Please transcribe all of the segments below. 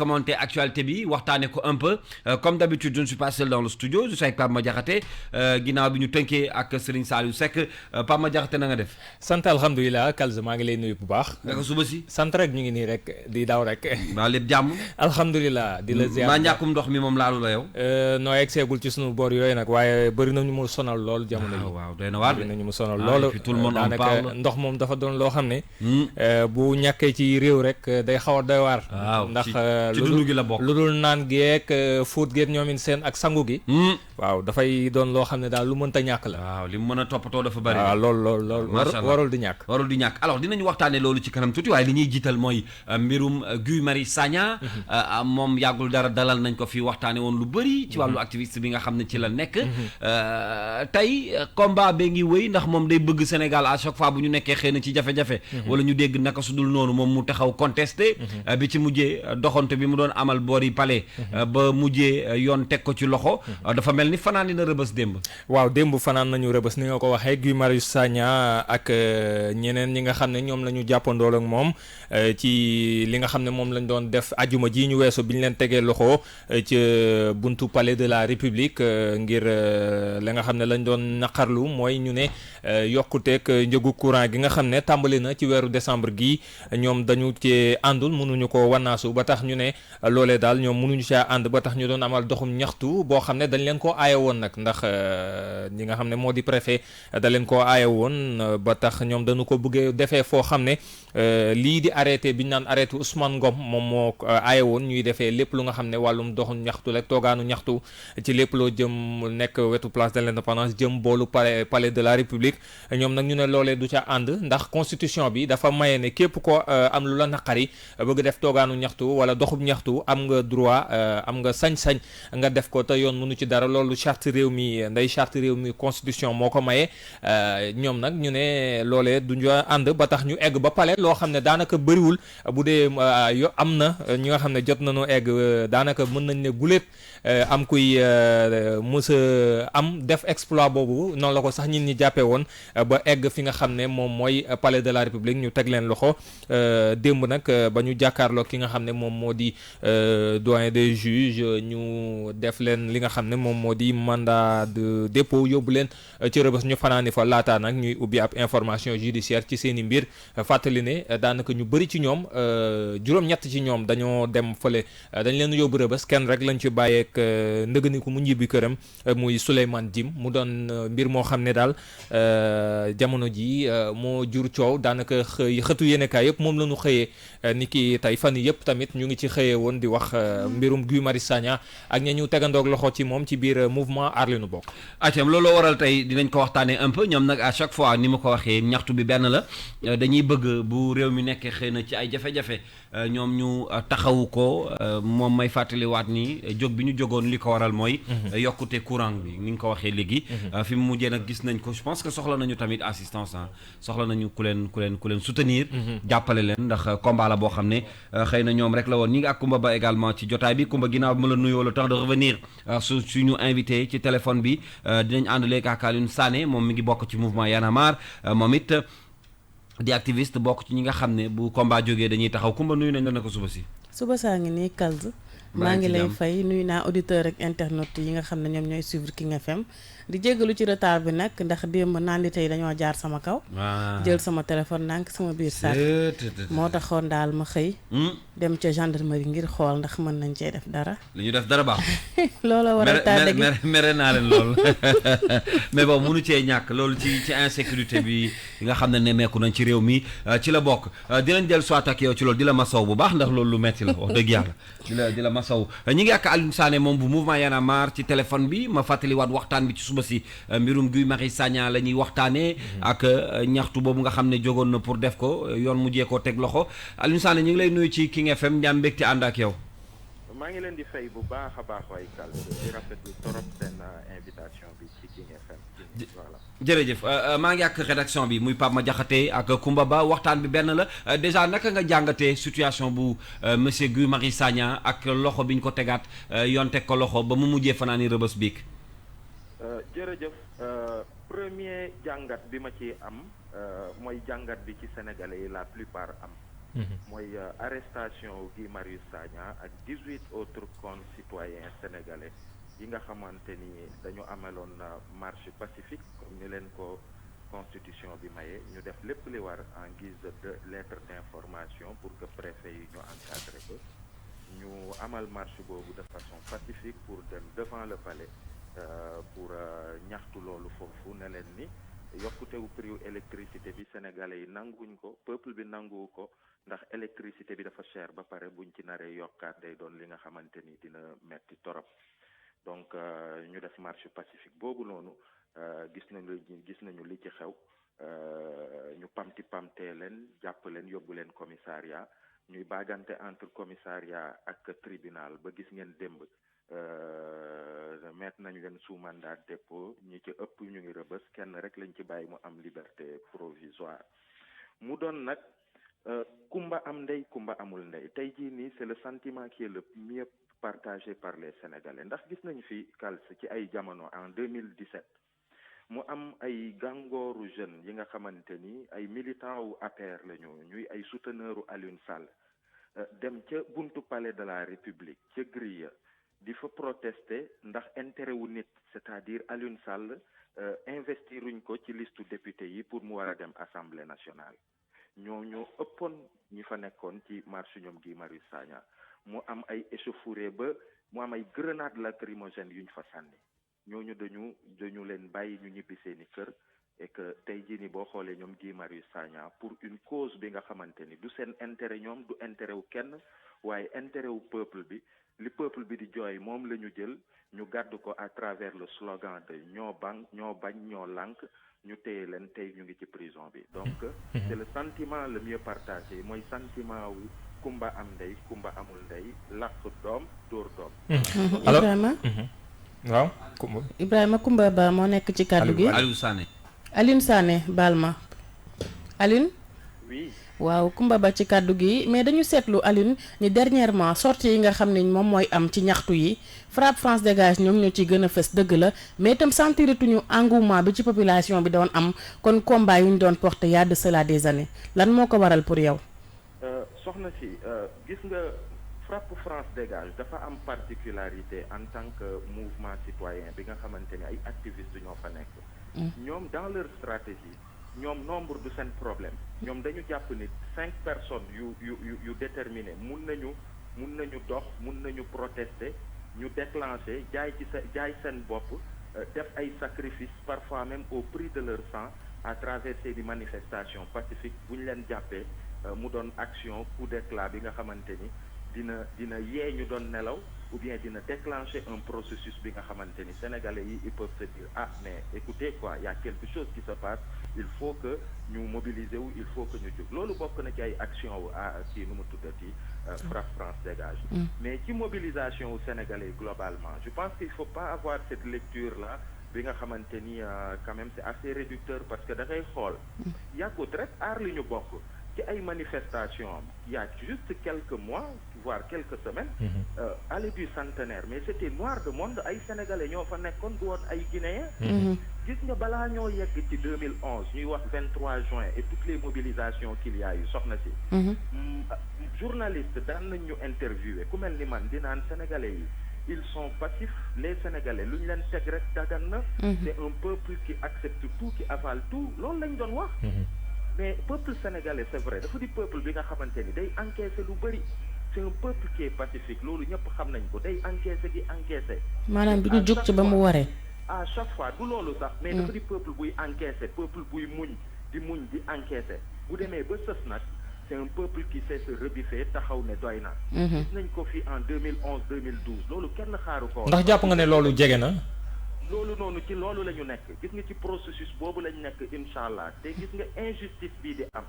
commenter actualité bi waxtaane ko un peu comme d'habitude je ne suis pas seul dans le studio je suis avec Pape Madiakhaté ginnaaw bi ñu tënkee ak Serigne Saliou Seck Pape Madiakhaté na nga def. sant alhamdulilah Kalz maa ngi lay nuyu bu baax. naka suba si. sant rek ñu ngi nii rek di daw rek. maa lépp jàmm. alhamdulilah di la ziar maa ñàkkum ndox mi moom laalu la yow. noo egg seegul ci sunu boor yooyu nag waaye bëri na ñu mu sonal lool jamono yi. waaw doy na waar bëri na ñu mu sonal lool. tout le monde en parle daanaka ndox moom dafa doon loo xam ne. bu ñàkkee ci réew rek day xaw a doy waar. ndax ci dundu gi la bokk. lu dul naan geek fóot geek ñoomin seen ak sangu gi. waaw dafay doon loo xam ne daal lu mënta ñàkk la. waaw li mu mën a toppatoo dafa bari. waaw lool warul di ñàkk. warul di ñàkk alors dinañu waxtaanee loolu ci kanam tuuti waaye li ñuy jiital mooy mbirum Guy Marius Sagna. moom yàggul dara dalal nañ ko fi waxtaanee woon lu bëri. ci wàllu activiste bi nga xam ne ci la nekk. tey combat bee ngi wëy ndax moom day bëgg Sénégal à chaque fois bu ñu nekkee xëy na ci jafe-jafe. wala ñu dégg naka su dul noonu moom mu taxaw contesté. bi ci mujjee doxante bi mu doon amal boori palais. ba mujjee yoon teg ko ci loxo. dafa mel ni fanaan dina rëbës démb. waaw démb fanaan nañu rëbës ni nga ko waxee Guy Marius Sagna ak ñeneen ñi nga xam ne ñoom la ñu jàppandool ak moom ci li nga xam ne moom lañ doon def ajuma ji ñu weesu bi ñu leen tegee loxo ci buntu palais de la République ngir li nga xam ne lañ doon naqarlu mooy ñu ne yokkuteeg njëgu courant gi nga xam ne tàmbali na ci weeru décembre gi ñoom dañu ci àndul mënuñu ko wannaasu ba tax ñu ne loolee daal ñoom mënuñu caa ànd ba tax ñu doon amal doxum ñaxtu boo xam ne dañ leen koo aaye woon nag ndax ñi nga xam ne moo di préfet da leen koo aaye woon ba tax ñoom dañu ko bëggee defee foo xam ne lii di arrêté bi ñu naan arrêté Ousmane Ngom moom moo aaye woon ñuy defee lépp lu nga xam ne wàllum doxum ñaxtu rek toogaanu ñaxtu ci lépp loo jëm nekk wetu place de l'indépendance jëm boolu palais de la République ñoom nag ñu ne loolee du ca ànd ndax constitution bi dafa maye ne képp ko am lu la naqari bëgg def toogaanu ñaxtu wala doxub ñaxtu am nga droit am nga sañ-sañ nga def ko te yoon mënu ci dara loolu charte réew mi nday charte réew mi constitution moo ko maye ñoom nag ñu ne loolee du ñu ànd ba tax ñu egg ba palais loo xam ne daanaka bëriwul bu dee am na ñi nga xam ne jot nañu egg daanaka mën nañ ne guléet am kuy mës a am def exploit boobu noonu la ko sax nit ñi jàppee woon ba egg fi nga xam ne moom mooy palais de la République ñu teg leen loxo démb nag ba ñu jàkkaarloo ki nga xam ne moom moo di doyen des juges ñu def leen li nga xam ne moom moo di mandat de dépôt yóbbu leen ci rëbës ñu fanaani fa laataa nag ñuy ubbi ab information judiciaire ci seen i mbir fàttali ne daanaka ñu bëri ci ñoom juróom-ñett ci ñoom dañoo dem fële dañ leen yóbbu rëbës kenn rek lañ ci bàyyeek ndëgëniku mu ñibbi këram muy Souleymane Djim mu doon mbir moo xam ne daal jamono ji moo jur coow daanaka xëtu yéenekaay yëpp moom la ñu xëyee ni ki tey fan yëpp tamit ñu ngi ci xëyee woon di wax mbirum Guy Marius Sagna ak ña ñu tegandoog loxo ci moom ci biir mouvement Aar Li Nu Bokk. atem looloo waral tey dinañ ko waxtaanee un peu ñoom nag à chaque fois ni ma ko waxee ñaxtu bi benn la dañuy bëgg bu réew mi nekkee xëy na ci ay jafe-jafe ñoom ñu taxawu ko moom may fàttaliwaat ni jóg bi ñu jógoon li ko waral mooy yokkute courant bi ni nga ko waxee léegi fi mu mujjee nag gis nañ ko je pense que soxla nañu tamit assistance soxla nañu ku leen soutenir jàppale leen ndax combat la boo xam ne xëy na ñoom rek la woon ñi ngi ak Kumba Ba également ci jotaay bi Kumba ginnaaw bi ma la nuyoo le temps de revenir suñu invité ci téléphone bi dinañ ànd léegi ak Alioune Sané moom mi ngi bokk ci mouvement Y'en a marre moom it di activiste bokk ci ñi nga xam ne bu combat jógee dañuy taxaw Kumba nuyu nañ la ne ko suba si suba saa ngi nii Kalz maa ngi lay fay nuyu naa auditeur ak internet yi nga xam ne ñoom ñooy suivre King FM di jéggalu ci retard bi nag ndax démb naan li tey dañoo jaar sama kaw jël sama téléphone nank sama biir sac moo taxoon daal ma xëy dem ca gendarmerie ngir xool ndax mën nañ cee def dara li ñu def dara baax loolu war a tàdde gi mere naa leen loolu mais bon mënu cee ñàkk loolu ci insécurité bi nga xam ne nemmeeku nañ ci réew mi ci la bokk dinañ del soit ak yow ci loolu di la masaw bu baax ndax loolu lu metti la wax dëgg yàlla di la masaw ñi ngi ak Alioune Sané moom bu mouvement Y'en a marre ci téléphone bi ma fàttaliwaat waxtaan bi ci suba si mbirum Guy Marius Sagna la ñuy waxtaanee ak ñaxtu boobu nga xam ne jógoon na pour def ko yoon mujjee koo teg loxo Alioune Sané ñu ngi lay nuyu ci King FM ñaan mbégte ànd ak yow. maa ngi leen di fay bu baax a baax waay Kalz di rafetlu torop seen invitation bi ci King FM voilà. jërëjëf maa ngi ak rédaction bi muy Pape Madiakhaté ak Kumba Ba waxtaan bi benn la déjà naka nga jàngatee situation bu monsieur Guy Marius Sagna ak loxo bi ñu ko tegaat yoon teg ko loxo ba mu mujjee fanaani rëbës biig. jërëjëf premier jàngat bi ma ci am mooy jàngat bi ci sénégalais yi la plupart am mooy arrestation Guy Marius Sagna ak 18 autres concitoyens sénégalais yi nga xamante ni dañu amaloon marche pacifique comme ni leen ko constitution bi maye ñu def lépp li war en guise de lettre d'information pour que préfet yi ñu encadré ko ñu amal marche boobu de façon pacifique pour dem devant le palais pour ñaxtu loolu foofu ne leen ni yokkutewu prix électricité bi sénégalais yi nanguñ ko peuple bi nanguwu ko ndax électricité bi dafa cher ba pare buñ ci naree yokkaat day doon li nga xamante ni dina metti torop donc ñu def marche pacifique boobu noonu gis nañu li ci xew ñu pamtee leen jàpp leen yóbbu leen commissariat ñuy baagante entre commissariat ak tribunal ba gis ngeen démb mettre nañu leen sous mandat de dépôt ñi ci ëpp ñu ngi rëbës kenn rek lañ ci bàyyi mu am liberté provisoire mu doon nag kumba am ndey kumba amul ndey tey jii nii c'est le sentiment qui est le mieux partagé par les Sénégalais ndax gis nañu fi Kals ci ay jamono en 2017 mu am ay gàngooru jeunes yi nga xamante ni ay militants wu APR la ñuy ay souteneurs u Alioune Sall dem ca buntu palais de la République ca grille di fa protester ndax intérêt wu nit c'est-à-dire Alioune Sall investiruñ ko ci listu député yi pour mu war a dem Assemblée nationale ñoo ëppoon ñi fa nekkoon ci marche ñoom Guy Marius Sagna mu am ay échauffourées ba mu am ay grenades lacrymogènes yuñ fa sànni ñooñu dañu leen bàyyi ñu ñibbi seeni kër et que tey jii ni boo xoolee ñoom Guy Marius Sagna pour une cause bi nga xamante ni du seen intérêt ñoom du intérêt wu kenn waaye intérêt wu peuple bi li peuple bi di jooy moom la ñu jël ñu gàddu ko à travers le slogan de ñoo bañ ñoo lànk ñu téye leen tey ñu ngi ci prison bi donc c'est le sentiment le mieux partagé mooy sentiment wu kumba am ndey kumba amul ndey làq doom dóor doom Ibrahima waaw Ibrahima Kumba Ba moo nekk ci kàddu gi Alioune Sané baal ma Alioune oui waaw Kumba Ba ci kàddu gi mais dañu seetlu Alioune ni dernièrement sortie yi nga xam ne moom mooy am ci ñaxtu yi FRAPP France Dégage ñoom ñoo ci gën a fës dëgg la mais itam sentiratuñu engouement bi ci population bi doon am kon combat yu ñu doon porté y a de cela des années lan moo ko waral pour yow soxna si gis nga FRAPP France Dégage dafa am particularité en tant que mouvement citoyen bi nga xamante ni ay activistes ñoo fa nekk ñoom dans leur stratégie ñoom nombre du seen problème ñoom dañu jàpp ni 5 personnes yu déterminé mun nañu dox mun nañu protester ñu déclencher jaay seen bopp def ay sacrifices parfois même au prix de leur sang à travers ces manifestations pacifiques bu ñu leen jàppee mu doon action coup d'éclat bi nga xamante ni dina yee ñu doon nelaw ou bien dina déclencher un processus bi nga xamante ni sénégalais yi ils peuvent se dire ah mais écoutez quoi il y a quelque chose qui se passe il faut que ñu mobiliser wu il faut que ñu jóg loolu bokk na ci ay action wu kii nu mu tuddati FRAPP France Dégage mais ci mobilisation wu sénégalais yi globalement je pense qu'il faut pas avoir cette lecture là bi nga xamante ni quand même c'est assez réducteur parce que da ngay xool yàggut rek aar li ñu bokk ci ay manifestations il y a juste quelques mois voire quelques semaines allée du centenaire mais c'était noir de monde ay sénégalais ñoo fa nekkoon du woon ay guinéens gis nga balaa ñoo yegg ci 2011 ñuy wax 23 juin et toutes les mobilisations qu'il y a eu soxna si journaliste daan nañ ñu interviewé ku mel ni man di naan sénégalais yi ils sont passifs les sénégalais lu ñu leen teg rek dagan na c'est un peuple qui accepte tout qui avale tout loolu lañ doon wax mais peuple sénégalais c'est vrai dafa di peuple bi nga xamante ni day encaisser lu bëri c'est un peuple qui est pacifique loolu ñëpp xam nañ ko day encaisser di encaisser maanaam du ñu jóg ci ba mu waree à chaque fois du loolu sax mais dafa di peuple buy encaisser peuple buy muñ di encaisser bu demee ba sës nag c'est un peuple qui sait se rebiffer taxaw ne doy na gis nañ ko fi en 2011 2012 loolu kenn xaaru ko ndax jàpp nga ne loolu jege na loolu noonu ci loolu la ñu nekk gis nga ci processus boobu lañu nekk incha allah te gis nga injustice bii di am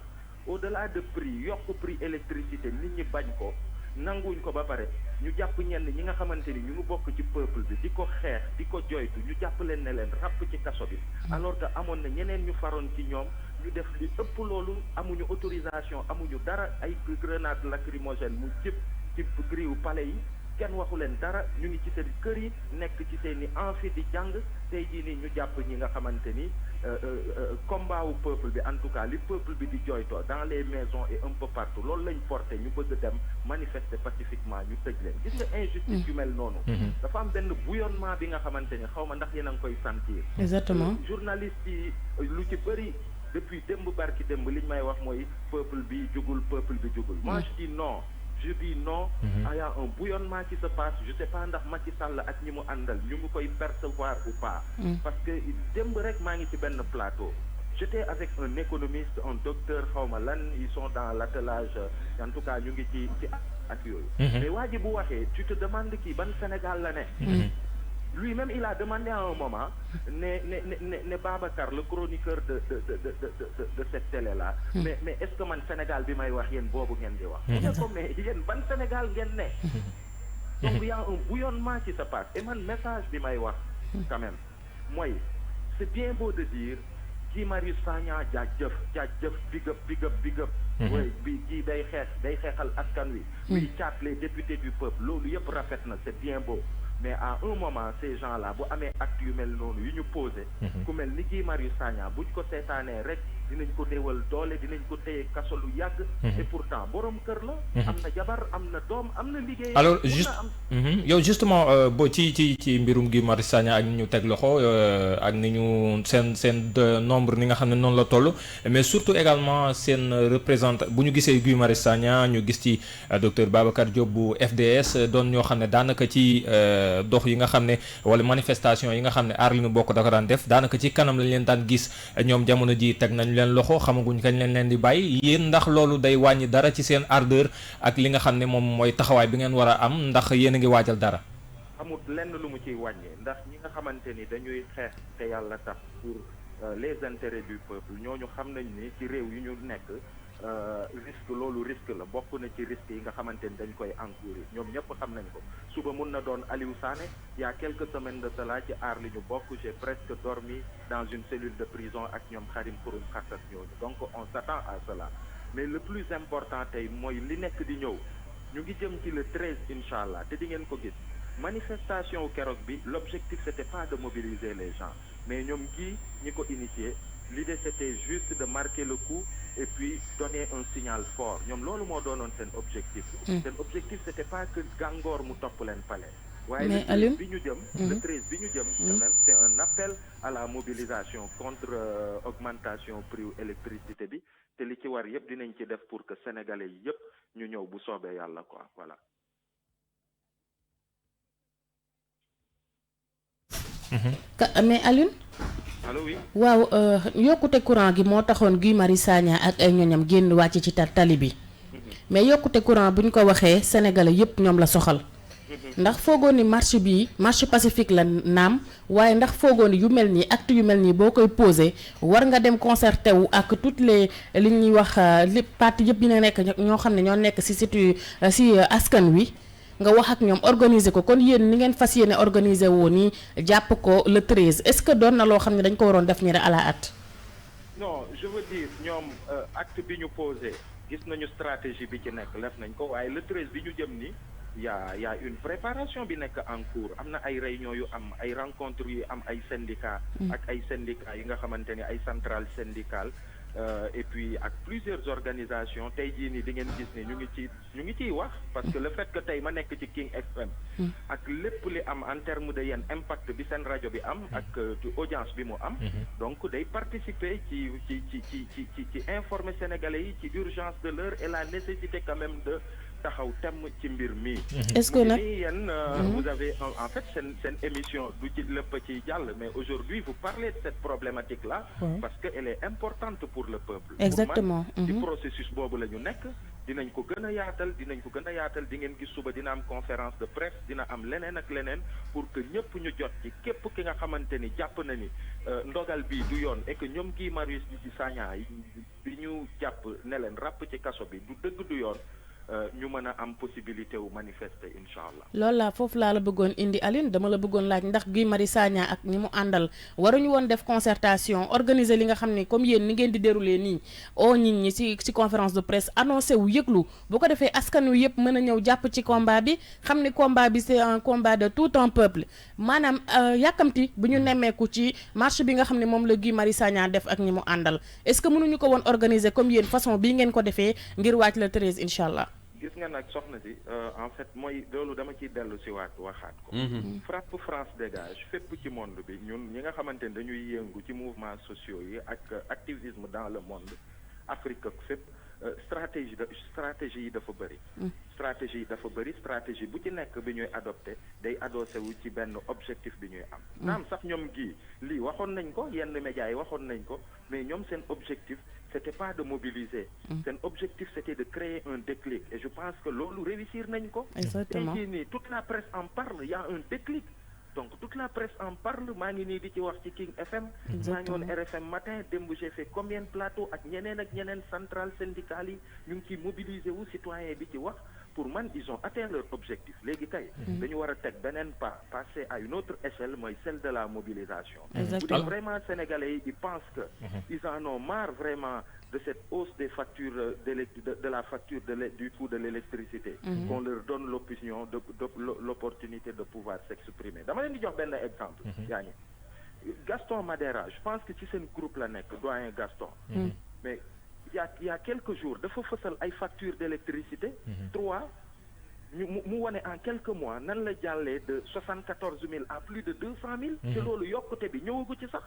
au-delà de prix yokk prix électricité nit ñi bañ ko nanguwuñ ko ba pare ñu jàpp ñenn ñi nga xamante ni ñu ngi bokk ci peuple bi di ko xeex di ko joytu ñu jàpp leen ne leen ràpp ci kaso bi alors que amoon na ñeneen ñu faroon ci ñoom ñu def li ëpp loolu amuñu autorisation amuñu dara ay grenade lacrymogène mu jëpp ci grille palais yi kenn waxu leen dara ñu ngi ci seen kër yi nekk ci seen i amphi di jàng tey jii nii ñu jàpp ñi nga xamante ni combat wu peuple bi en tout cas li peuple bi di jooytoo dans les maisons et un peu partout loolu lañ porté ñu bëgg dem manifester pacifiquement ñu tëj leen gis nga injustice yu mel noonu dafa am benn bouillonnement bi nga xamante ni xaw ma ndax yéen a ngi koy sentir exactement journaliste yi lu ci bëri depuis démb barki démb li ñu may wax mooy peuple bi jugul moi je dis non il y a un bouillonnement qui se passe je sais pas ndax Macky Sall ak ñi mu àndal ñu ngi koy percevoir ou pas parce que démb rek maa ngi ci benn plateau j'étais avec un économiste un docteur xawma lan ils sont dans l'attelage en tout cas ñu ngi ci ak yooyu mais waa ji bu waxee tu te demandes kii ban Sénégal la ne lui-même il a demandé à un moment ne Babacar le chroniqueur de cette télé là mais est-ce que man Sénégal bi may wax yéen boobu ngeen di wax ne ko mais yéen ban Sénégal ngeen ne donc il y a un bouillonnement qui se passe et man message bi may wax quand même mooy c'est bien beau de dire Guy Marius Sagna jaajëf big up oui bi kii day xeexal askan wi oui caat les députés du peuple loolu yëpp rafet na c'est bien beau mais à un moment ces gens-là bu amee acte yu mel noonu yu ñu posé ku mel ni Guy Marius Sagna buñ ko seetaanee rek dinañ ko néewal doole dinañ ko téye kaso lu yàgg et pourtant borom kër la am na jabar am na doom am na liggéey alors yow justement boo ci mbirum Guy Marius Sagna ak ni ñu teg loxo ak ni ñu seen nombre ni nga xam ne noonu la toll mais surtout également seen représentant bu ñu gisee Guy Marius Sagna ñu gis ci docteur Babacar Diop bu FDS doon ñoo xam ne daanaka ci dox yi nga xam ne wala manifestation yi nga xam ne aar li nu bokk da ko daan def daanaka ci kanam lañ leen daan gis ñoom jamono ji teg nañ leen loxo xamaguñ kañ leen di bàyyi yéen ndax loolu day wàññi dara ci seen ardeur ak li nga xam ne moom mooy taxawaay bi ngeen war a am ndax yéen a ngi waajal dara. amul lenn lu mu ciy wàññi ndax ñi nga xamante ni dañuy xeex te yàlla tax pour les intérêts du peuple ñooñu xam nañ ni ci réew yu ñu nekk risque la bokk na ci risque yi nga xamante ni dañ koy encourir ñoom ñëpp xam nañ ko suba mun na doon Aliou Sané il y a quelques semaines de cela ci aar li ñu bokk j'ai presque dormi dans une cellule de prison ak ñoom Karim Xrum Xax ak ñooñu donc on s'attend à cela mais le plus important tey mooy li nekk di ñëw ñu ngi jëm ci le 13 incha allah te di ngeen ko gis manifestation keroog bi l'objectif c'était pas de mobiliser les gens mais ñoom kii ñi ko initié l'idée c'était juste de marquer le coup et puis donner un signal fort ñoom loolu moo doonoon seen objectif seen objectif c'était pas que gàngoor mu topp leen palais waaye le 13 bi ñu jëm quand même c'est un appel à la mobilisation contre augmentation prix électricité bi te li ci war yëpp dinañ ci def pour que sénégalais yi yëpp ñu ñëw bu soobee yàlla quoi voilà mais Alioune allo oui waaw yokkute courant gi moo taxoon Guy Marius Sagna ak ay ñoñam génn wàcc ci tali bi mais yokkute courant bu ñu ko waxee sénégalais yëpp ñoom la soxal ndax foogoon ni marche pacifique la naam waaye ndax foogoon ni yu mel nii acte yu mel nii boo koy posé war nga dem concerté wu ak toutes les li ñuy wax li parti yëpp dina nekk ñoo xam ne ñoo nekk si askan wi nga wax ak ñoom organiser ko kon yéen ni ngeen fas yéene organiser woo nii jàpp ko le 13 est-ce que doon na loo xam ne dañ ko waroon def ñi à la hâte. non je veux dire ñoom acte bi ñu posé gis nañu stratégie bi ci nekk def nañ ko waaye le 13 bi ñu jëm ni y a une préparation bi nekk en cours am na ay réunions yu am ay rencontres yu am ay syndicats ak ay syndicats yi nga xamante ni ay centrales syndicales et puis ak plusieurs organisations tey jii nii di ngeen gis ni ñu ngi ciy wax parce que le fait que tey ma nekk ci King FM ak lépp li am en terme de yenn impact bi seen rajo bi am ak audience bi mu am donc day participer ci informer sénégalais yi ci urgence de l'heure et la nécessité quand même de taxaw temm ci mbir mi. est-ce que nag yéen vous avez en fait seen émission du ci lépp ci jàll mais aujourd'hui vous parlez de cette problématique là parce que elle est importante pour le peuple. exactement ci processus boobu la ñu nekk dinañ ko gën a yaatal di ngeen gis suba dina am conférence de presse dina am leneen ak leneen pour que ñëpp ñu jot ci képp ki nga xamante ni jàpp na ni ndogal bi du yoon et que ñoom Guy Marius Sagna bi ñu jàpp ne leen ràpp ci kaso bi du dëgg du yoon ñu mën a am possibilité wu manifester incha allah. loolu laa foofu laa la bëggoon indi Aline dama la bëggoon laaj ndax Guy Marius Sagna ak ñi mu àndal waruñu woon def concertation organiser li nga xam ne comme yéen ni ngeen di dérouler nii oo nit ñi ci conférence de presse annoncé wu yëglu bu ko defee askan wi yëpp mën a ñëw jàpp ci combat bi xam ni combat bi c'est un combat de tout un peuple maanaam yàkkamti bu ñu nemmeeku ci marche bi nga xam ne moom la Guy Marius Sagna def ak ñi mu àndal est-ce que mënuñu ko woon organiser comme yéen façon bii ngeen ko defee ngir wàcc le 13 incha allah. gis nga nag soxna si en fait mooy loolu dama ciy dellu si waxaat ko. frappe France dégage fépp ci monde bi ñun ñi nga xamante ne dañuy yëngu ci mouvements sociaux yi ak activisme dans le monde Afrique ak fépp stratégie yi dafa bëri. stratégie bu ci nekk bi ñuy adopté day adossé wu ci benn objectif bi ñuy am. naam sax ñoom gii lii waxoon nañ ko yenn médias yi waxoon nañ ko mais ñoom seen objectif. C'était pas de mobiliser. Son objectif, c'était de créer un déclic. Et je pense que l'on réussir nañ ko. Exactement. Toute la presse en parle, il y a un déclic. Donc toute la presse en parle, maa ngi nii di ci wax ci King FM. maa ngi woon RFM matin démb j'ai fait combien de plateaux ak ñeneen centrales syndicales yi ñu ngi ciy mobiliser wu citoyen bi ci wax. Pour man ils ont atteint leur objectif léegi kay. dañu war a teg beneen pas passer à une autre échelle mooy celle de la mobilisation. bu dee vraiment sénégalais yi ils pensent que. ils en ont marre vraiment de cette hausse des factures de la facture du coût de l'électricité. Qu'on leur donne l'opportunité de pouvoir s'exprimer dama leen di jox benn exemple. yaa ngi Gaston Madera je pense que ci seen groupe la nekk doyen Gaston. mais il y a quelques jours dafa fësal ay factures d'électricité 3 mu wane en quelques mois nan la jàllee de 74 000 à plus de 200 000 te loolu yokkute bi ñëwagu ci sax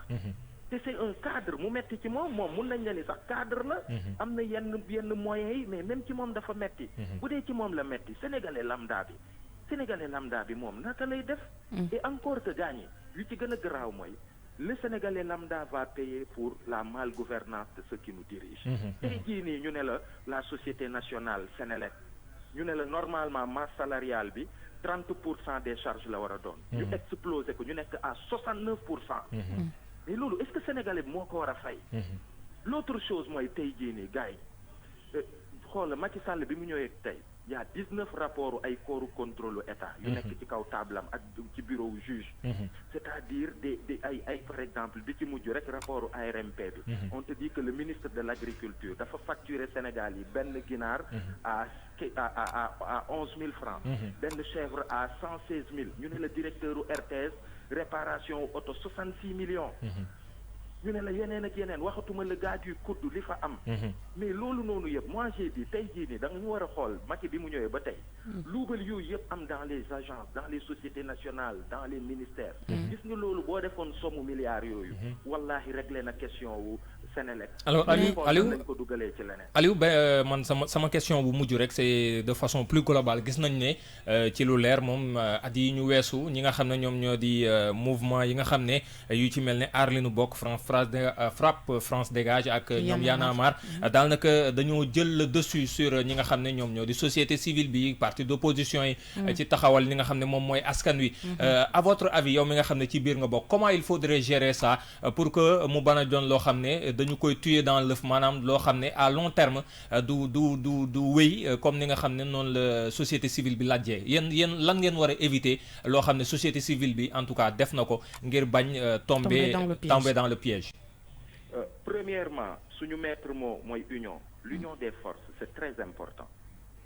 te c'est un cadre mu metti ci moom mun nañ la ni sax cadre la am na yenn moyens yi mais même ci moom dafa metti bu dee ci moom la metti sénégalais lambda bi moom naka lay def et encore que gaañi li ci gën a garaaw mooy le Sénégalais lambda va payer pour la malgouvernance de ceux qui nous dirigent. tey jii nii ñu ne la société nationale Sénélec ñu ne la normalement masse salariale bi 30% des charges la war a doon. ñu explosé ko ñu nekk à 69%. mais loolu est-ce que Sénégalais bi moo ko war a fay. l'autre chose mooy tey jii nii gars yi xoolal Macky Sall bi mu ñëwee tey. Il y a 19 rapports ay corps contrôle état yu nekk ci kaw tablam ak ci bureau juge c'est-à-dire ay par exemple bi ci mujj rek rapport ARMP bi on te dit que le ministre de l'agriculture dafa facturer Sénégal yi benn ginaar à 11 000 francs benn chèvre à 116 000 ñu ne la directeur u RTS réparation auto 66 millions ñu ne la yeneen ak yeneen waxatuma le gars du kudd li fa am mais loolu noonu yëpp moi j'ai dit tey jii nii da nga ñu war a xool Macky bi mu ñëwee ba tey luubal yooyu yëpp am dans les agences dans les sociétés nationales dans les ministères gis nga loolu boo defoon somme milliards yooyu wallahi réglé na question wu Sénélec alors Aliou lañ ko dugalee ci leneen Aliou ba man sama question bu mujj rek c'est de façon plus globale gis nañ ne ci lu leer moom at yi ñu weesu ñi nga xam ne ñoom ñoo di mouvement yi nga xam ne yu ci mel ne aar li nu bokk frappe France dégage ak ñoom Y'en a marre daanaka dañoo jël le dessus sur ñi nga xam ne ñoom ñoo di société civile bi parti d'opposition yi ci taxawal li nga xam ne moom mooy askan wi à votre avis yow mi nga xam ne ci biir nga bokk comment il faudrait gérer ça pour que mu ban a doon loo xam ne dañu koy tuer dans l'œuf maanaam loo xam ne à long terme du wéy comme ni nga xam ne noonu la société civile bi lajjee yéen lan ngeen war a éviter loo xam ne société civile bi en tout cas def na ko ngir bañ tomber dans le piège. Premièrement suñu maître mot mooy l'union des forces c'est très important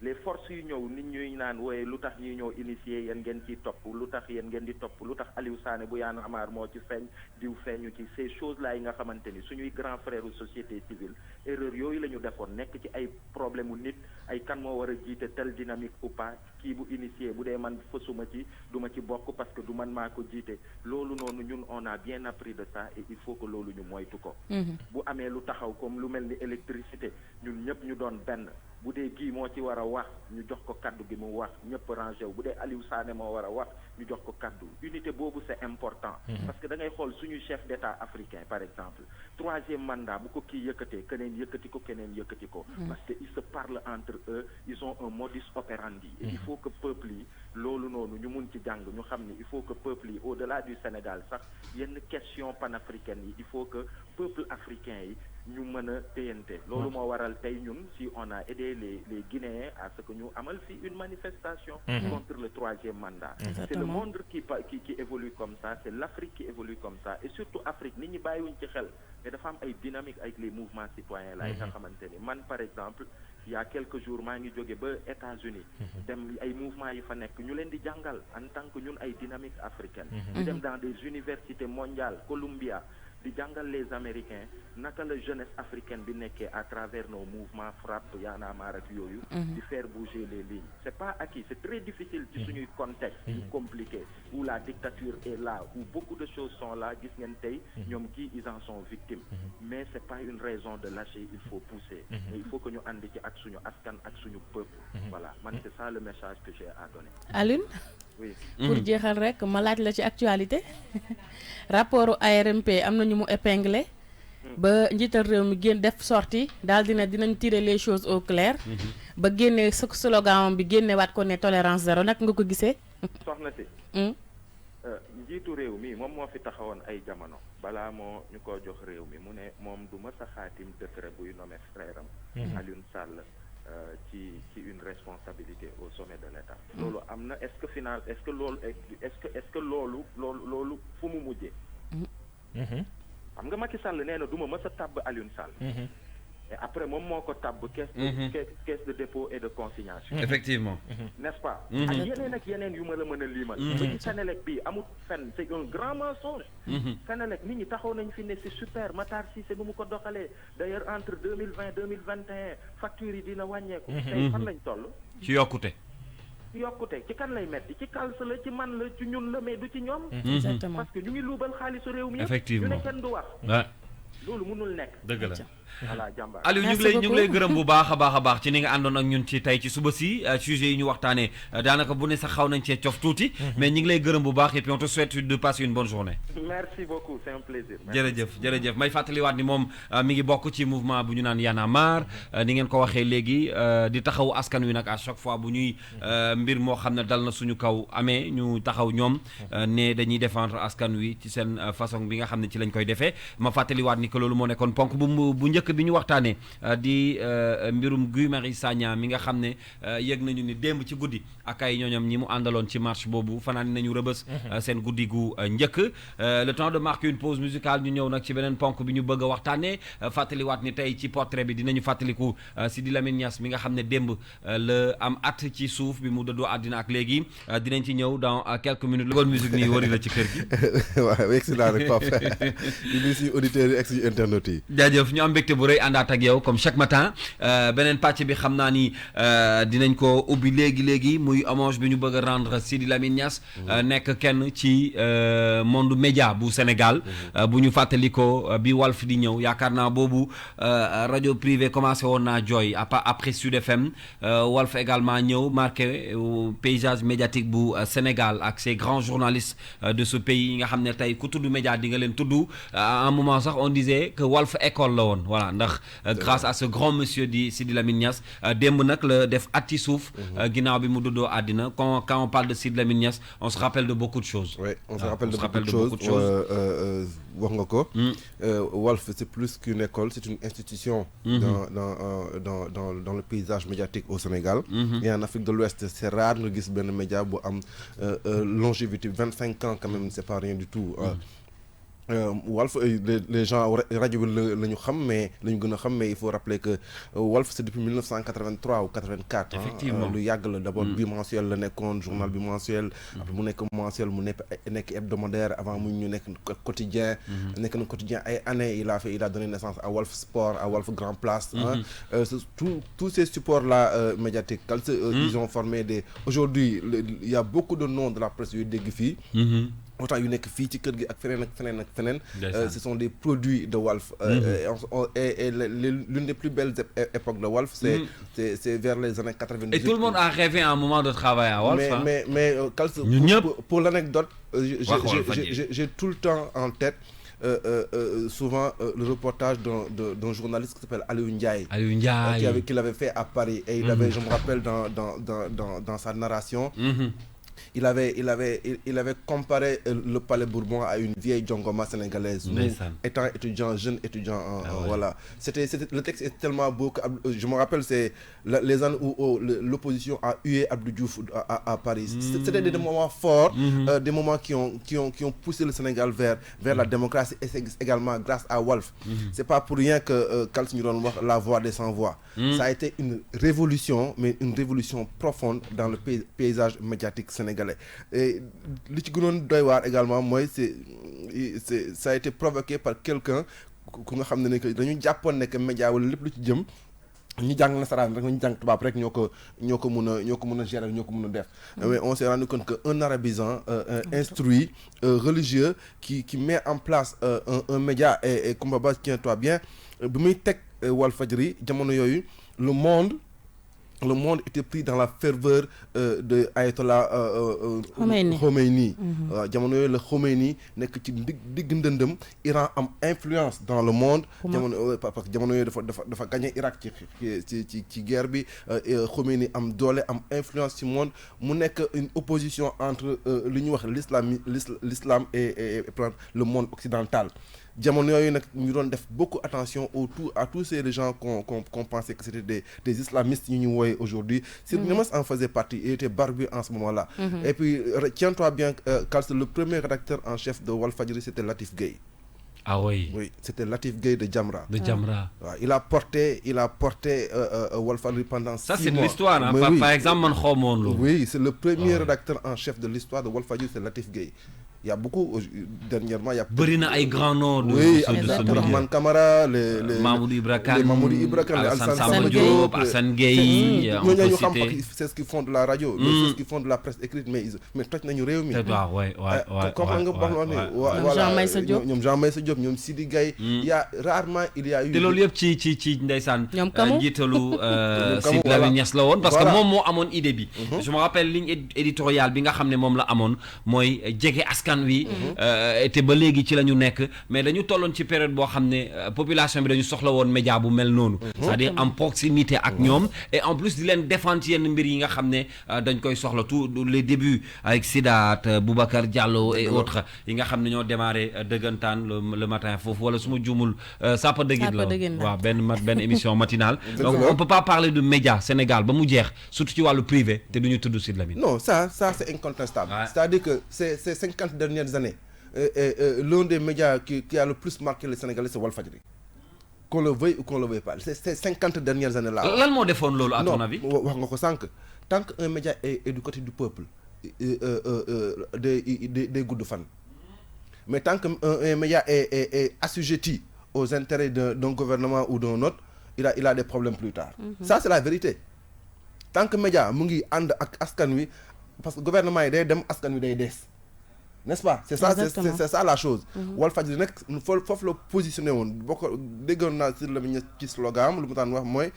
les forces yu ñëw nit ñuy naan wooye lu tax ñuy ñëw initier yéen ngeen ciy topp lu tax yéen ngeen di topp lu tax Aliou Sané bu Y'en a marre moo ci feeñ diw feeñu ci ces choses là yi nga xamante ni suñuy grand frère société civile erreur yooyu la ñu defoon nekk ci ay problème u nit ay kan moo war a jiite tel dynamique ou pas kii bu initier bu dee man fësuma ci du ma ci bokk parce que du man maa ko jiite loolu noonu ñun on a bien appris de ça et il faut que loolu ñu moytu ko bu amee lu taxaw comme lu mel ni électricité ñun ñëpp ñu doon benn bu dee gii moo ci war a wax ñu jox ko kaddu gi mu wax ñëpp rangé wu bu dee Aliou Sané moo war a wax ñu jox ko kaddu unité boobu c'est important parce que da ngay xool suñuy chef d'État africain par exemple 3e mandat bu ko kii yëkkatee keneen yëkkati ko parce que ils se parlent entre eux ils ont un modus operandi et il faut que peuple yi loolu noonu ñu mun ci jàng ñu xam ni il faut que peuple yi au-delà du Sénégal sax yenn question panafricaine yi il faut que peuple africain yi ñu mën a téyante loolu moo waral tey ñun si on a aidé les Guinéens à ce que ñu amal fi une manifestation contre le 3e mandat. C'est le monde qui évolue comme ça, c'est l'Afrique qui évolue comme ça, et surtout Afrique nit ñi bàyyiwuñ ci xel mais dafa am ay dynamique avec les mouvements citoyens là yi nga xamante ni man par exemple il y a quelques jours maa ngi jóge ba États-Unis dem ay mouvements yi fa nekk ñu leen di jàngal en tant que ñun ay dynamique africaine ñu dem dans des universités mondiales Columbia di jàngal les Américains naka la jeunesse africaine bi nekkee à travers nos mouvements FRAPP Y'en a marre ak yooyu di faire bouger les lignes. C'est pas acquis, c'est très difficile ci suñuy contexte yu compliqué où la dictature est là, où beaucoup de choses sont là, gis ngeen tey ñoom kii ils en sont victimes, mais c'est pas une raison de lâcher, il faut pousser, mais il faut que ñu ànd ci ak suñu askan ak suñu peuple. Voilà, man c'est ça le message que j'ai à donner. Alioune. Oui. Pour jeexal rek ma laaj la ci actualité rapport ARMP am na ñu mu épinglé ba njiital réew mi génn def sortie daal dinañ tirer les choses au clair ba génne slogan bi génnewaat ko ne tolérance zéro nag nga ko gisee. soxna si njiitu réew mi moom moo fi taxawoon ay jamono balaa moo ñu ko jox réew mi mu ne moom du mës a xaatim décret buy nommé frère am Alioune Sall ci une responsabilité au sommet de l'État. loolu am na est-ce que loolu fu mu mujjee. xam nga Macky Sall nee na du ma mës a tabb Alioune Sall. et après moom moo ko tabb caisse de dépôt et de consignation. Effectivement. N'est-ce pas. ak yeneen yu ma la mën a liimal. ba ci Senelec bi amul fenn c'est un grand mensonge. Senelec nit ñi taxaw nañ fi ne c'est super Matar Cissé bu mu ko doxalee d'ailleurs entre 2020 2021 factures yi dina wàññeeku. tey fan lañ toll. ci yokkute. ci kan lay metti ci Kals la ci man la ci ñun la mais du ci ñoom. Exactement. parce que ñu ngi luubal xaalisu réew mi. Effectivement ñu ne kenn du wax. loolu mënul nekk. dëgg la. voilà jàmbaar. Aliou ñu ngi lay gërëm bu baax a baax ci ni nga àndoon ak ñun ci tey ci suba si sujet yi ñu waxtaanee daanaka bu ne sax xaw nañ cee cof tuuti. mais ñu ngi lay gërëm bu baax et puis on te souhaite de passer une bonne journée. merci beaucoup c'est un plaisir. jërëjëf may fàttaliwaat ni moom mi ngi bokk ci mouvement bu ñu naan Y'en a marre ni ngeen ko waxee léegi di taxaw askan wi nag à chaque fois bu ñuy mbir moo xam ne dal na suñu kaw amee ñu taxaw ñoom ne dañuy défendre askan wi ci seen façon bi nga xam ne ci lañ koy defee ma fàttaliwaat ni que loolu moo nekkoon ponk bu njëkk bi ñu waxtaanee di mbirum Guy Marius Sagna mi nga xam ne yëg nañu ni démb ci guddi ak ay ñooñam ñi mu àndaloon ci marche boobu fanaan nañu rëbës seen guddi gu njëkk le temps de marquer une pause musicale ñu ñëw nag ci beneen ponk bi ñu bëgg a waxtaanee fàttaliwaat ni tey ci portrait bi dinañu fàttaliku Sidi Lamine Niass mi nga xam ne démb la am at ci suuf bi mu dëddoo àddina ak léegi dinañ ci ñëw dans quelques minutes la musique nii wari la ci kër gi. waaw excellent rek Pape di nuyu suñu auditeurs yi ak suñu internautes yi. jaajëf ñu am mbégte bu rëy àndaat ak yow comme chaque matin beneen pàcc bi xam naa ni dinañ ko ubbi léegi muy hommage bi ñu bëgg a rendre Sidi Lamine Niass nekk kenn ci monde média bu Sénégal bu ñu fàttali ko bi Walf di ñëw yaakaar naa boobu rajo privé commencé woon naa jooy après Sud FM Walf également ñëw marqué paysage médiatique bu Sénégal ak ces grands journalistes de ce pays nga xam ne tey ku tudd média di nga leen tudd à un moment sax on disait que Walf école la woon voilà ndax grâce à ce grand monsieur di Sidi Lamine Niass démb nag la def at ci suuf ginnaaw bi mu duddoo àddina quand on parle de Sidi Lamine Niass on se rappelle de beaucoup de choses. Oui, on se rappelle de beaucoup de choses. wax nga ko. Walf c'est plus qu'une école, c'est une institution dans le paysage médiatique au Sénégal. Et en Afrique de l'Ouest c'est rare nga gis benn média bu am longévité 25 ans quand même, c'est pas rien du tout. Walf les gens rajo bi la ñu xam mais la ñu gën a xam mais il faut rappeler que Walf c'est depuis 1983 ou 84. Effectivement lu yàgg la d'abord bimensuel la nekkoon journal bimensuel. après mu nekk mensuel mu nekk hebdomadaire avant mu ñu nekk quotidien. nekk na quotidien ay années il a donné naissance à Walf Sport à Walf Grand Place. Tous ces supports là médiatiques ils ont formé aujourd'hui il y a beaucoup de noms de la presse yu dégg fii. autant yu nekk fii ci kër gi ak feneen ce sont des produits de Walf et l'une des plus belles époques de Walf c'est vers les années 90. Et tout le monde a rêvé à un moment de travailler à Walf. Mais pour l'anecdote j'ai tout le temps en tête souvent le reportage d'un journaliste qui s'appelle Aliou Ndiaye qu'il avait fait à Paris et il avait je me rappelle dans sa narration il avait comparé le Palais Bourbon à une vieille jongoma sénégalaise. Nous, étant jeune étudiant, voilà. Le texte est tellement beau que je me rappelle, c'est les années où l'opposition a hué Abdou Diouf à Paris. C'était des moments forts, des moments qui ont poussé le Sénégal vers la démocratie, et c'est également grâce à Walf. C'est pas pour rien que Kals ñu doon wax la voix des sans voix. Ça a été une révolution, mais une révolution profonde dans le paysage médiatique sénégalais. Et li ci gënoon doy waar également mooy ça a été provoqué par quelqu'un ku nga xam ne que dañu jàppoon ne que média wala lépp lu ci jëm ñu jàng nasaraan rek ñu jàng tubaab rek ñoo ko mën a gérer ñoo ko mën a def. Mais on s'est rendu compte que un arabisant instruit religieux qui met en place un média et Koumba Ba tiens-toi bien bi muy teg Walfadjri jamono yooyu le monde était pris dans la ferveur de Ayatollah Khomeini. Jamono yooyu la Khomeini nekk ci digg ndëndëm Iran am influence dans le monde. Parce que jamono yooyu dafa gagné Irak ci guerre bi. Khomeini am doole am influence ci monde mu nekk une opposition entre li ñuy wax l'islam et le monde occidental. Jamono yooyu nag ñu doon def beaucoup attention à tous ces gens qu'on pensait que c'était des islamistes ñu wooye aujourd'hui. Sidney Niass en faisait partie, il était barbu en ce moment-là. Et puis tiens-toi bien, Kals, le premier rédacteur en chef de Walfadjri, c'était Latif Gueye. Ah oui. Oui, c'était Latif Gueye de Jamra. Il a porté Walfadjri pendant 6 mois. Ça c'est de l'histoire, hein? Par exemple, man xamoon loolu. Oui, c'est le premier rédacteur en chef de l'histoire de Walfadjri, c'est Latif Gueye. Il y a beaucoup dernièrement, il y a bëri na ay grands noms de Abdourahmane Camara, les Mamoudou Ibra Kane, Alassane Samba Diop, Assane Gueye, c'est ce qu'ils font de la radio, c'est ce qu'ils font de la presse écrite, mais toj nañu réew mi. Comprends nga baax na voilà ñoom Jean Meissa Diop ñoom Sidi Gaye. Il y a eu te loolu yëpp ci ndeysaan njiitalu Sidy Lamine Niass la woon parce que moom moo amoon idée bi. Je me rappelle ligne éditoriale bi nga xam ne moom la amoon mooy jege askan wi te ba léegi ci la ñu nekk mais dañu tolloon ci période boo xam ne population bi dañu soxla woon média bu mel noonu, c'est-à-dire en proximité ak ñoom et en plus di leen défendre ci yenn mbir yi nga xam ne dañ koy soxla tous les débuts avec Sidaat Boubacar Diallo et autres yi nga xam ne ñoo démarré dëggantaan le matin foofu wala su ma juumul Sapa Dëggin la waaw benn émission matinale. Donc on peut pas parler de média Sénégal ba mu jeex surtout ci wàllu privé te duñu tudd Sidy Lamine. Non, ça c'est incontestable. C'est-à-dire que ces 50 dernières années, l'un des médias qui a le plus marqué les Sénégalais, c'est Walfadjri. Qu'on le veuille ou qu'on le veuille pas. Ces 50 dernières années-là. Lan moo defoon loolu à ton avis? wax nga ko sànq. Tant qu'un média est du côté du peuple, des goûts de fan. Mais tant qu'un média est assujetti aux intérêts d'un gouvernement ou d'un autre, il a des problèmes plus tard. Ça, c'est la vérité. Tant que média mu ngi ànd ak askan wi, parce que gouvernement yi day dem askan wi day des. N'est-ce pas? C'est ça la chose. Walfadjri nag foofu la positionné woon boo ko déggoon naa Sidy Lamine ci slogan lu mu daan wax mooy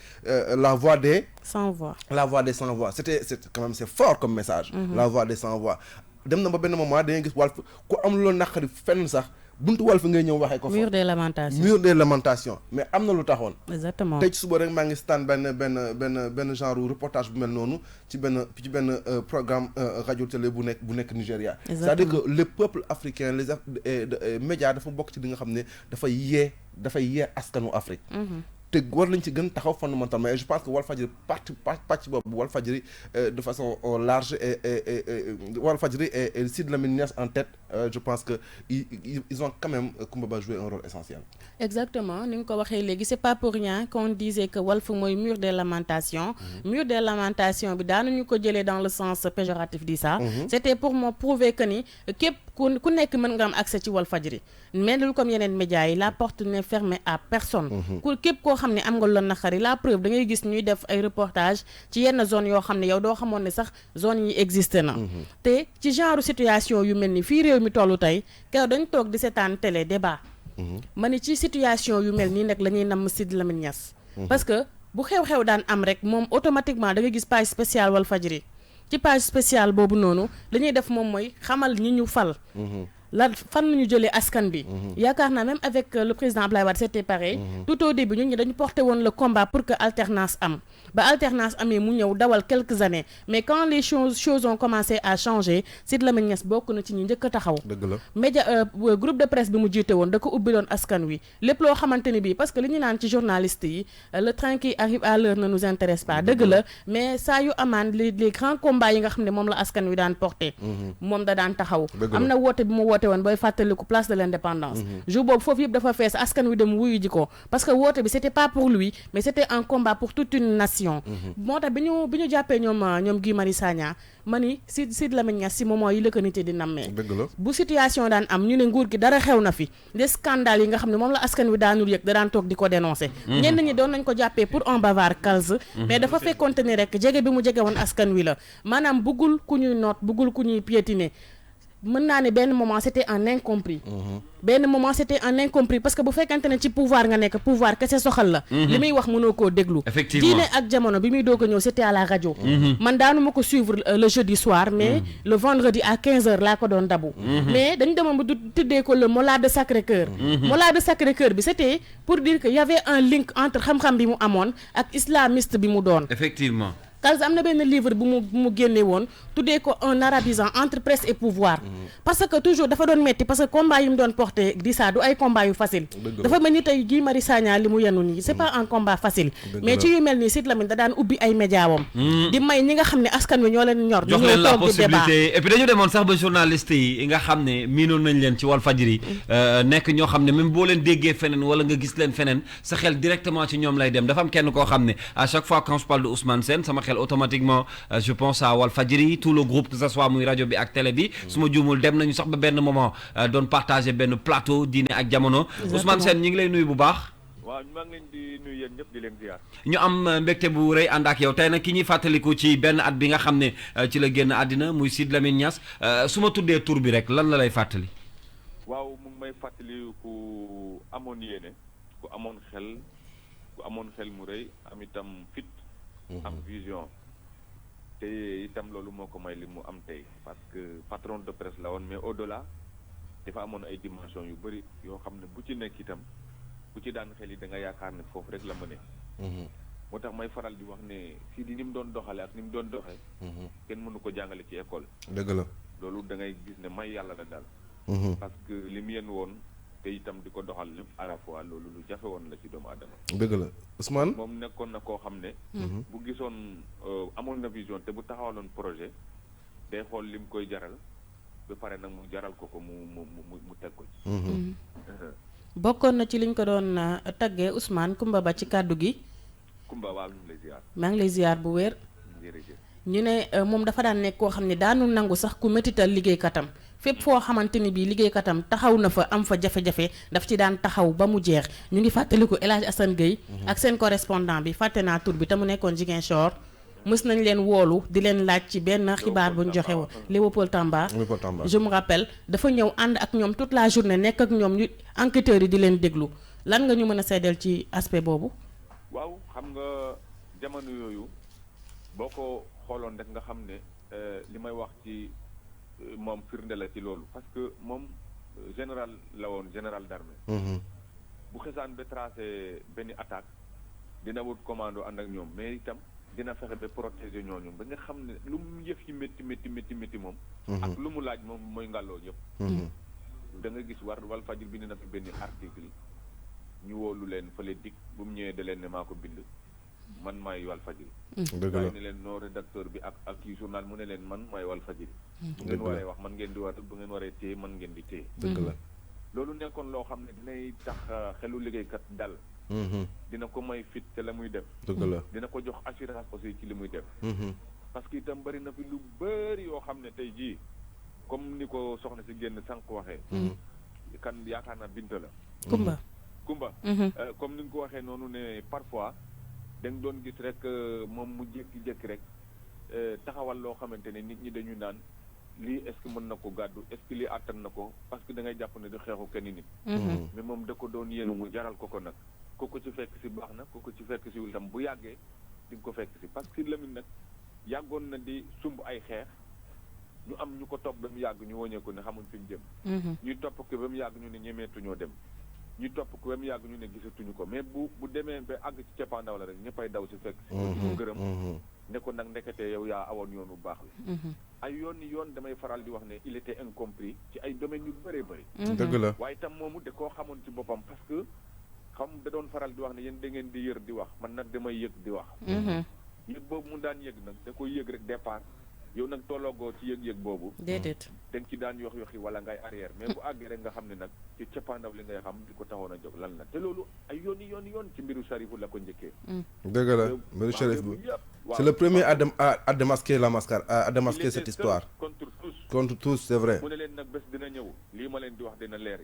la voix des sans voix. La voix des sans voix. C'est quand même c'est fort comme message. La voix des sans voix. Dem na ba benn moment da ngay gis Walf ku am lu la naqari fenn sax buntu Walf ngay ñëw waxee ko fa. Mur des lamentations mais am na lu taxoon. Exactement. Tey ci suba rek maa ngi staan benn genre reportage bu mel noonu ci benn programme radio télé bu nekk Nigéria. C'est-à-dire que le peuple africain les médias dafa bokk ci li nga xam ne dafay yee askanu Afrique. te war nañ ci gën taxaw fondamentalement et je pense que Walfadjri pàcc boobu Walfadjri de façon large et Walfadjri et Sidy Lamine Niass en tête, je pense que ils ont quand même Koumba Ba joué un rôle essentiel. Exactement, ni nga ko waxee léegi c'est pas pour rien qu'on disait que Walf mooy mur des lamentations. Mur des lamentations bi daanuñu ko jëlee dans le sens péjoratif di ça. C'était pour me prouver que ni képp ku nekk mën nga am accès ci Walfadjri mais lu comme yeneen médias yi la porte n'est fermée à personne. Képp koo xam ne am nga lu naqari la preuve da ngay gis ñuy def ay reportage ci yenn zone yoo xam ne yow doo xamoon ne sax zone yi existé na. te ci genre situation yu mel ni fii réew mi tollu tey kaw dañ toog di seetaan télé débat. ma ni ci situation yu mel nii nag la ñuy namm Sidy Lamine Niass. parce que bu xew-xew daan am rek moom automatiquement da nga gis page spéciale Walfadjri ci page spéciale boobu noonu dañuy def moom mooy xamal ñi ñu fal. lan fan ñu jëlee askan bi yaakaar naa même avec le président Abdoulaye Wade c'était pareil tout au début ñun ñi dañu porté woon le combat pour que alternance am ba alternance amee mu ñëw dawal quelques années mais quand les choses ont commencé à changer Sidy Lamine Niass bokk na ci ñi njëkk a taxaw média groupe de presse bi mu jiite woon da ko ubbi doon askan wi lépp loo xamante ni bii parce que li ñu naan ci journaliste yi le train qui arrive à l'heure ne nous intéresse pas dëgg la mais saa yu amaan les grands combats yi nga xam ne moom la askan wi daan porté moom da daan taxaw am na woote bi mu woote woon booy fàttaliku place de l'indépendance jour boobu foofu yëpp dafa fees askan wi dem wuyu ji ko parce que woote bi c'était pas pour lui mais c'était un combat pour toute une nation moo tax bi ñu jàppee ñoom Guy Marius Sagna ma ni Sidy Lamine Niass si moment yi la ko nit di nammee bu situation daan am ñu ne nguur gi dara xew na fi des scandales yi nga xam ne moom la askan wi daanul yëg da daan toog di ko dénoncer ñenn ñi doon nañ ko jàppee pour un bavard calze mais dafa fekkonte ni rek jege bi mu jege woon askan wi la maanaam buggul ku ñuy noot buggul ku ñuy piétiner mën naa ne benn moment c'était un incompris parce que bu fekkante ne ci pouvoir nga nekk pouvoir kese soxal la li muy wax mënoo koo déglu diine ak jamono bi muy doog a ñëw c'était à la rajo man daanu ma ko suivre le jeudi soir mais le vendredi à 15h laa ko doon dabu mais dañu demoon ba du tuddee ko le Mollah de Sacré-Cœur Mollah de Sacré-Cœur bi c'était pour dire que y avait un link entre xam-xam bi mu amoon ak islamiste bi mu doon effectivement Calze am na benn livre bu mu génne woon tuddee ko un arabisant entre presse et pouvoir parce que toujours dafa doon metti parce que combat yi mu doon porté di ça du ay combat yu facile dafa mel ni tey Guy Marius Sagna li mu yenu nii c'est pas un combat facile mais ci yu mel nii Sidy Lamine da daan ubbi ay média wam di may ñi nga xam ne askan wi ñoo leen ñor jox leen la possibilité et puis dañu demoon sax ba journaliste yi nga xam ne miinoon nañ leen ci Walfadjri nekk ñoo xam ne même boo leen déggee feneen wala nga gis leen feneen sa xel directement ci ñoom lay dem dafa am kenn koo xam ne à chaque fois quand je parle de Ousmane Sène sama automatiquement je pense à Walfadjri tout le groupe que ça soit muy rajo bi ak télé bi su ma juumul dem nañu sax ba benn moment doon partager benn plateau diine ak jamono Ousmane Sène ñi ngi lay nuyu bu baax waaw maa ngi leen di nuyu yéen ñëpp di leen ziar ñu am mbégte bu rëy ànd ak yow tey nag ki ñuy fàttaliku ci benn at bi nga xam ne ci la génn àddina muy Sidy Lamine Niass su ma tuddee tur bi rek lan la lay fàttali waaw mu ngi may fàttali ku amoon yéene ku amoon xel mu rëy am itam fit am vision te itam loolu moo ko may li mu am tey parce que patron de presse la woon mais au-delà dafa amoon ay dimension yu bëri yoo xam ne bu ci nekk itam bu ci daan xel yi da nga yaakaar ne foofu rek la mëne moo tax may faral di wax ne Sidy ni mu doon doxale ak ni mu doon doxe kenn mënu ko jàngale ci école dëgg la loolu da ngay gis ne may yàlla la daal parce que li mu yenn woon te itam di ko doxal lépp à la fois loolu lu jafe woon la ci doomu aadama dëgg la Ousmane moom nekkoon na koo xam ne bu gisoon amoon na vision te bu taxawaloon projet day xool li mu koy jaral ba pare nag mu jaral ko mu teg ko ci bokkoon na ci liñ ko doon taggee Ousmane Kumba Ba ci kàddu gi Kumba waaw ñu ngi lay ziar maa ngi lay ziar bu wér jërëjëf ñu ne moom dafa daan nekk koo xam ne daanu nangu sax ku métital liggéeykatam fépp foo xamante ni bii liggéeykatam taxaw na fa am fa jafe-jafe daf ci daan taxaw ba mu jeex ñu ngi fàttaliku El Hadj Assane Gueye ak seen correspondant bi fàtte naa tur bi te mu nekkoon Ziguinchor mës nañ leen woolu di leen laaj ci benn xibaar bu ñu joxe woon Léopold Tamba je me rappelle dafa ñëw ànd ak ñoom toute la journée nekk ak ñoom ñu enquêteurs yi di leen déglu lan nga ñu mën a seddal ci aspect boobu waaw xam nga jamono yooyu boo ko xooloon rek nga xam ne li may wax ci moom firnde la ci loolu parce que moom général la woon général d'armée bu xesaan ba tracé benn attaque dina wut commando ànd ak ñoom mais itam dina fexe ba protéger ñooñu ba nga xam ne lu mu yëf yi métti moom ak lu mu laaj moom mooy ngàlloo ñëpp da nga gis Walfadjri bind na fi benn article ñu woolu leen fële dik bu mu ñëwee da leen ne maa ko bind man maay Walfadjri waaye ne leen noo rédacteur bi ak kii journal mu ne leen man maay Walfadjri bu ngeen waree wax man ngeen di war bu ngeen waree téye man ngeen di téye dëgg la loolu nekkoon loo xam ne dinay tax xelu liggéeykat dal dina ko may fit te la muy def dëgg la dina ko jox assurance aussi ci li muy def parce que itam bëri na fi lu bëri yoo xam ne tey jii comme ni ko soxna si génn sànq waxee kan yaakaar naa Binta la Kumba comme ni nga ko waxee noonu ne parfois da nga doon gis rek moom mu jékki-jékki rek taxawal loo xamante ne nit ñi dañu naan lii est-ce que mën na ko gàddu est-ce que lii àttan na ko parce que da ngay jàpp ne du xeexu kenn nit mais moom da ko doon yéenu mu jaral ko nag ku ko ci fekk si baax na ku ko ci fekk si wul tam bu yàggee di nga ko fekk si parce que Lamine nag yàggoon na di sumb ay xeex ñu am ñu ko topp ba mu yàgg ñu wëñeeku ne xamuñ fi ñu jëm. ñu topp ko ba mu yàgg ñu ne ñemeetuñoo dem. ñu topp ko ba mu yàgg ñu ne gisatuñu ko mais bu demee ba àgg ci cappaandaw la rek ñëppay daw si fekk. si ko gërëm. ne ko nag ndekete yow yaa awoon yoon bu baax la. ay yoon damay faral di wax ne il était incompris ci ay domaines yu bëree bëri. dëgg la waaye itam moomu da koo xamoon ci boppam parce que xam da doon faral di wax ne yéen da ngeen di yër di wax man nag damay yëg di wax. yëg boobu mu daan yëg nag da koy yëg rek départ yow nag tolloogoo ci yëg-yëg boobu. déedéet. da nga ci daan yoxi wala ngay arrière mais bu àggee rek nga xam ne nag ci cappaandaw li ngay xam di ko taxoon a jóg lan la te loolu ay yoon ci mbiru Charifu la ko njëkkee. dëgg la mbiru Charif bi c'est le premier à démasquer la mascarade à démasquer cette histoire. contre tous c'est vrai. mu ne leen nag bés dina ñëw lii ma leen di wax dina leer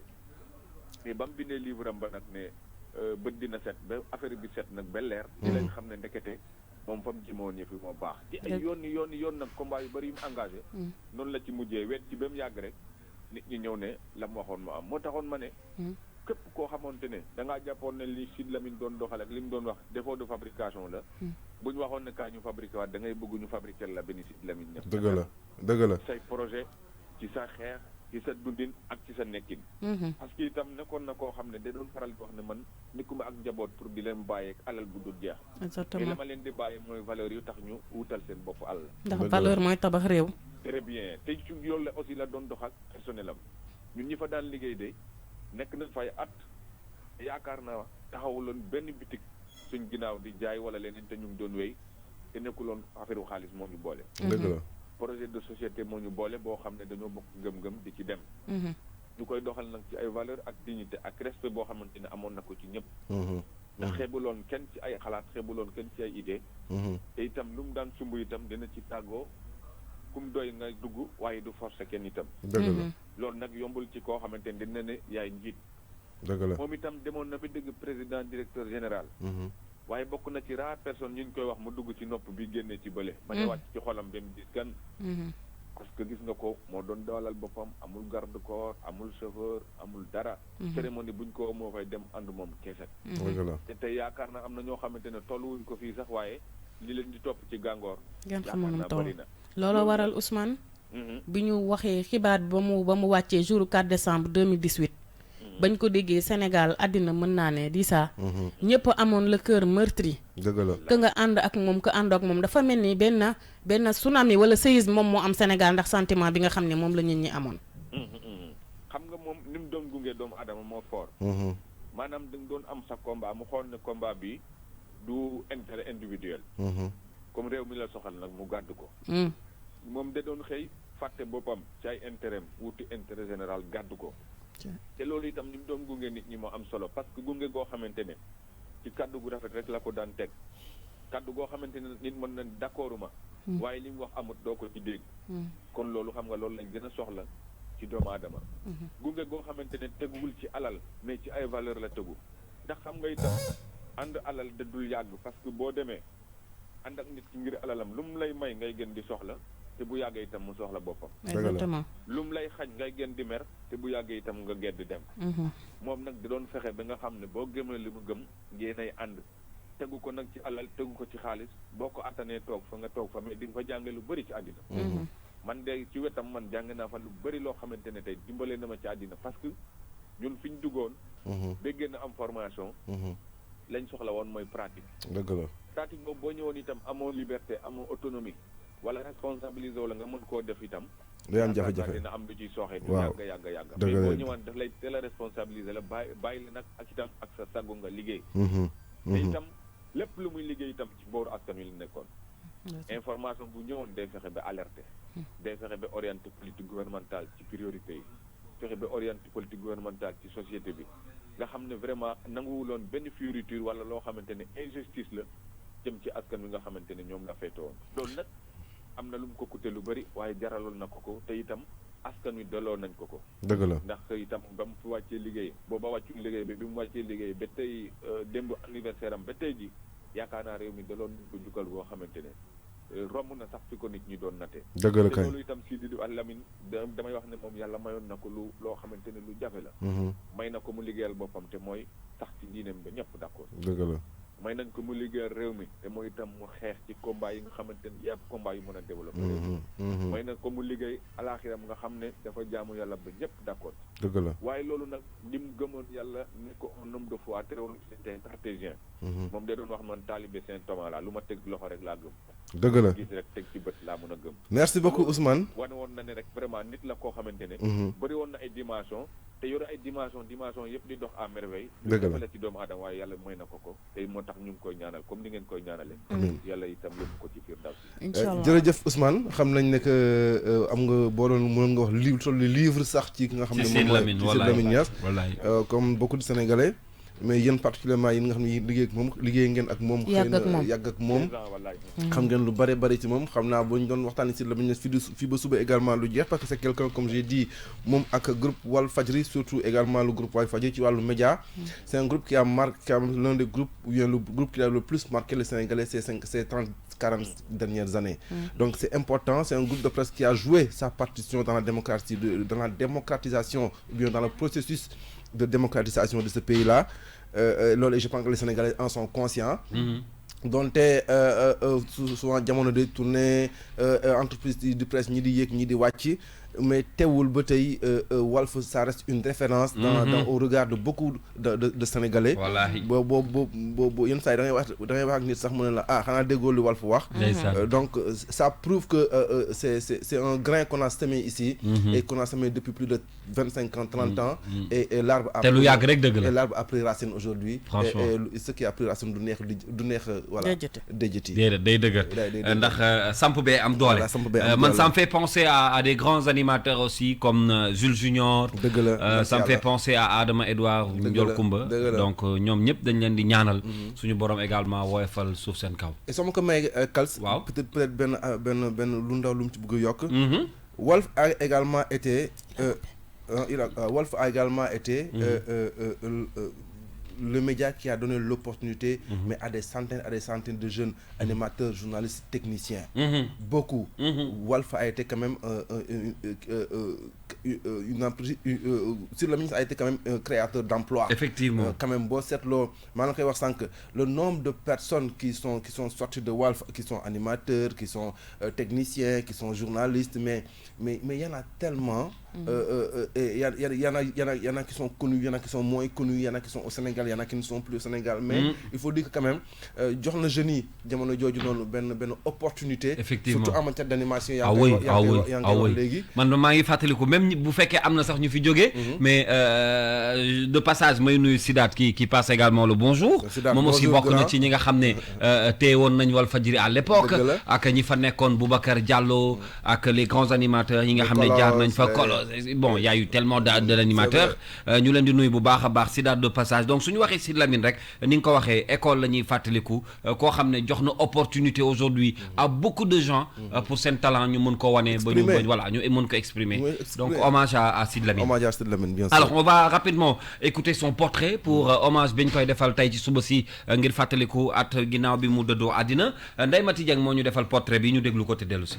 mais ba mu bindee livre am ba nag ne bët dina set ba affaire bi set nag ba leer. di lañ xam ne ndekete moom fa mu jëmoon yëf yi moo baax. ci ay yoon nag combat yu bëri yu mu engagé. noonu la ci mujjee wet ci ba mu yàgg rek nit ñi ñëw ne la mu waxoon mu am moo taxoon ma ne. képp koo xamante ne da ngaa jàppoon ne li Sidy Lamine doon doxal ak li mu doon wax défaut de fabrication la. bu ñu waxoon ne kaa ñu fabriqué waat da ngay bëgg ñu fabriqué la benn Sidy Lamine ñëpp. dëgg la say projet ci sa xeex ci sa dundin ak ci sa nekkin. parce que itam nekkoon na koo xam ne da doon faral di wax ne man nekkuma ak njaboot pour di leen bàyyee ak alal bu dul jeex. exactement mais la ma leen di bàyyi mooy valeur yu tax ñu wutal seen bopp àll. ndax valeur mooy tabax réew. très bien te ci loolu la aussi la doon dox ak personnel am ñun ñi fa daan liggéey de nekk nañ fay at yaakaar naa taxawuloon benn bitik suñ ginnaaw di jaay wala leneen te ñu ngi doon wéy te nekkuloon affaire xaalis moo ñu boole. dëgg la projet de société moo ñu boole boo xam ne dañoo bokk gëm-gëm di ci dem. ñu koy doxal nag ci ay valeur ak dignité ak respect boo xamante ne amoon na ko ci ñëpp. ndax xeebuloon kenn ci ay xalaat xeebuloon kenn ci ay idée. te itam lu mu daan sumb itam dina ci tàggoo kum doy nga dugg waaye du forcer kenn itam. dëgg la loolu nag yombul ci koo xamante ne dina ne yaay njiit. dëgg la moom itam demoon na ba dëgg président directeur général. waaye bokk na ci rare personne ñu koy wax mu dugg ci nopp bi génne ci bële. ma ne wàcc ci xolam ba mu gis gan. parce que gis nga ko moo doon dawalal boppam amul garde corps amul chauffeur amul dara. cérémonie buñ ko moo fay dem ànd moom keese. dëgg la te tey yaakaar na am na ñoo xamante ne tolluwuñ ko fii sax waaye li leen di topp ci gàngoor. ngeen yaakaar xamul nu naa toll bëri na. looloo waral Ousmane. bi ñu waxee xibaar bi ba mu wàccee jour 4 décembre 2018. bañ ko déggee Sénégal àddina mën naa ne di saa. ñëpp amoon le cœur meurtri. dëgg la que nga ànd ak moom que ànd ak moom dafa mel ni benn tsunami wala séisme moom moo am Sénégal ndax sentiment bi nga xam ne moom la nit ñi amoon. xam nga moom ni mu doon gunge doomu adama moo fort. maanaam da nga doon am sa combat mu xool ne combat bi du intérêt individuel. comme réew mi la soxal nag mu gàdd ko. moom da doon xëy fàtte boppam ci ay intérêt wuti intérêt général gàdd ko. te loolu itam ni mu doon gunge nit ñi moo am solo parce que gunge goo xamante ne ci kaddu gu rafet rek la ko daan teg kaddu goo xamante ne nit mën na d'accorduma waaye li mu wax amut doo ko ci dégg. kon loolu xam nga loolu lañ gën a soxla ci doomu aadama. gunge goo xamante ne teguwul ci alal mais ci ay valeur la tegu ndax xam nga itam ànd alal da dul yàgg parce que boo demee ànd ak nit ki ngir alalam lu mu lay may ngay gën di soxla te bu yàggee itam mu soxla boppam. exactement lu mu lay xañ ngay gën di mer te bu yàggee itam nga gedd dem. moom nag da doon fexe ba nga xam ne boo gëmee li mu gëm ngeenay ànd tegu ko nag ci alal tegu ko ci xaalis boo ko attanee toog fa nga toog fa mais di nga fa jànge lu bëri ci àddina. man de ci wetam man jàng naa fa lu bëri loo xamante ne tey dimbale na ma ci àddina parce que ñun fi ñu duggoon. dégg na am formation. lañ soxla woon mooy pratique. dëgg la pratique boobu boo ñëwoon itam amoo liberté amoo autonomie. wala responsabilisé wala nga mën koo def itam. day am jafe-jafe dina am lu ciy sooxee. waaw du yàgg. dëgg la mais boo ñëwaan daf lay teel a responsabilisé la bàyyi la nag ak itam ak sa sago nga liggéey. te itam lépp lu muy liggéey itam ci booru askan wi la nekkoon. information bu ñëwoon day fexe ba alerté. day fexe ba orienté politique gouvernementale ci priorité yi. fexe ba orienté politique gouvernementale ci société bi. nga xam ne vraiment nanguwuloon benn fioriture wala loo xamante ne injustice la jëm ci askan wi nga xamante ne ñoom la féete woon loolu nag. am na lu mu ko coûté lu bëri waaye jaraloon na ko te itam askan wi delloo nañ ko. dëgg la ndax itam ba mu fi wàccee liggéey booba wàccul liggéey bi mu wàccee liggéey ba tey démb anniversaire am ba tey ji yaakaar naa réew mi delloo nañ ko jukkal boo xamante ne romb na sax fi ko nit ñi doon nattee. dëgg la kay te loolu itam Sidy Lamine damay wax ne moom yàlla mayoon na ko loo xamante ne lu jafe la. may na ko mu liggéeyal boppam te mooy sax ci diineem ba ñëpp d'accord. dëgg la may nañ ko mu liggéeyal réew mi te mooy itam mu xeex ci combat yi nga xamante ni yëpp combat yu mën a développé may nañ ko mu liggéey alaaxiram nga xam ne dafa jaamu yàlla ba ñëpp d'accord dëgg la waaye loolu nag ni mu gëmoon yàlla ne ko un homme de foi terewul c'était un cartésien moom day doon wax man taalibe Saint Thomas la lu ma teg loxo rek laa gëm dëgg la gis rek teg ci bët laa mën a gëm merci beaucoup Ousmane wane woon na ne rek vraiment nit la koo xamante ne bëri woon na ay dimension te yore ay dimension yëpp di dox à merveille dëgg la ci doomu aadama waaye yàlla mooy na ko te moo tax ñu ngi koy ñaanal comme ni ngeen koy ñaanale yàlla itam yóbbu ko ci fiir daw inchallah jërëjëf Ousmane xam nañ ne que am nga boo doon mënoon nga wax livre toll livre sax ci ki nga xam ne moom mooy Sidy Lamine Niass comme beaucoup de Sénégalais mais yéen particulièrement yéen nga xam ne liggéey ngeen ak moom xëy na yàgg ak moom xam ngeen lu bare bari ci moom xam naa boo ñu doon waxtaan Sidy Lamine Niass fii ba suba également lu jeex parce que c'est quelqu'un comme j'ai dit moom ak groupe Walfadjri surtout également le groupe Walfadjri ci wàllu média c'est un groupe qui a l'un des groupes ou bien le groupe qui a le plus marqué les Sénégalais ces 40 dernières années donc c'est important, c'est un groupe de presse qui a joué sa partition dans la démocratisation ou bien dans le processus de démocratisation de ce pays-là loolu je pense que les Sénégalais en sont conscients donte souvent jamono day tourné entreprise de presse ñi di yéeg ñi di wàcc mais teewul ba tey Walf ça reste une référence dans au regard de beaucoup de Sénégalais wallaahi boo yenn saa yi da ngay wax ak nit sax mu ne la xanaa déggoo li Walf wax donc ça prouve que c'est un grain qu'on a semé ici et qu'on a semé depuis plus de 25 ans 30 ans et l'arbre a lu yàgg rek dëgg la et l'arbre a pris racine aujourd'hui et ce qui a pris racine du neex voilà déjëti day dëgër ndax samp bee am doole man ça me fait penser à des grands animateurs aussi comme Jules Junior ça me fait penser à Adama Edouard Ndiol Koumba donc ñoom ñëpp dañ leen di ñaanal suñu borom également woyofal suuf seen kaw et sama ko may Kals waaw peut-être benn lu ndaw lu mu ci bëgg a yokk Walf a également été le média qui a donné l'opportunité mais à des centaines de jeunes animateurs, journalistes, techniciens beaucoup Walf a été quand même Sidy Lamine Niass a été quand même un créateur d'emploi effectivement quand même boo seetloo maa ngi koy wax sànq le nombre de personnes qui sont sorties de Walf qui sont animateurs qui sont techniciens qui sont journalistes mais y en a tellement et y en a qui sont connus y en a qui sont moins connus y en a qui sont au Sénégal y en a qui ne sont plus au Sénégal mais il faut dire que quand même jox na jeunes yi jamono jooju noonu benn opportunité effectivement surtout en matière d'animation yaa ngi wax léegi man maa ngi fàttaliku même bu fekkee am na sax ñu fi jógee mais de passage may nuyu Sidaat qui passe également le bonjour moom aussi bokk na ci ñi nga xam ne téye woon nañ Walfadjri à l'époque ak ñi fa nekkoon Boubacar Diallo ak les grands animateurs yi nga xam ne jaar nañ fa bon y a eu tellement de l'animateur ñu leen di nuyu bu baax a baax Sidaat de passage donc suñu waxee Sidy Lamine rek ni nga ko waxee école la ñuy fàttaliku koo xam ne jox na opportunité aujourd'hui à beaucoup de gens pour seen talent ñu mën ko wane ba ñu voilà ñu mën ko exprimer donc hommage à Sidy Lamine bien sûr. Alors on va rapidement écouter son portrait pour hommage bi ñu koy defal tey ci suba si ngir fàttaliku at ginnaaw bi mu dëddoo àddina Ndeye Mati Dieng moo ñu defal portrait bi ñu déglu ko te dellu si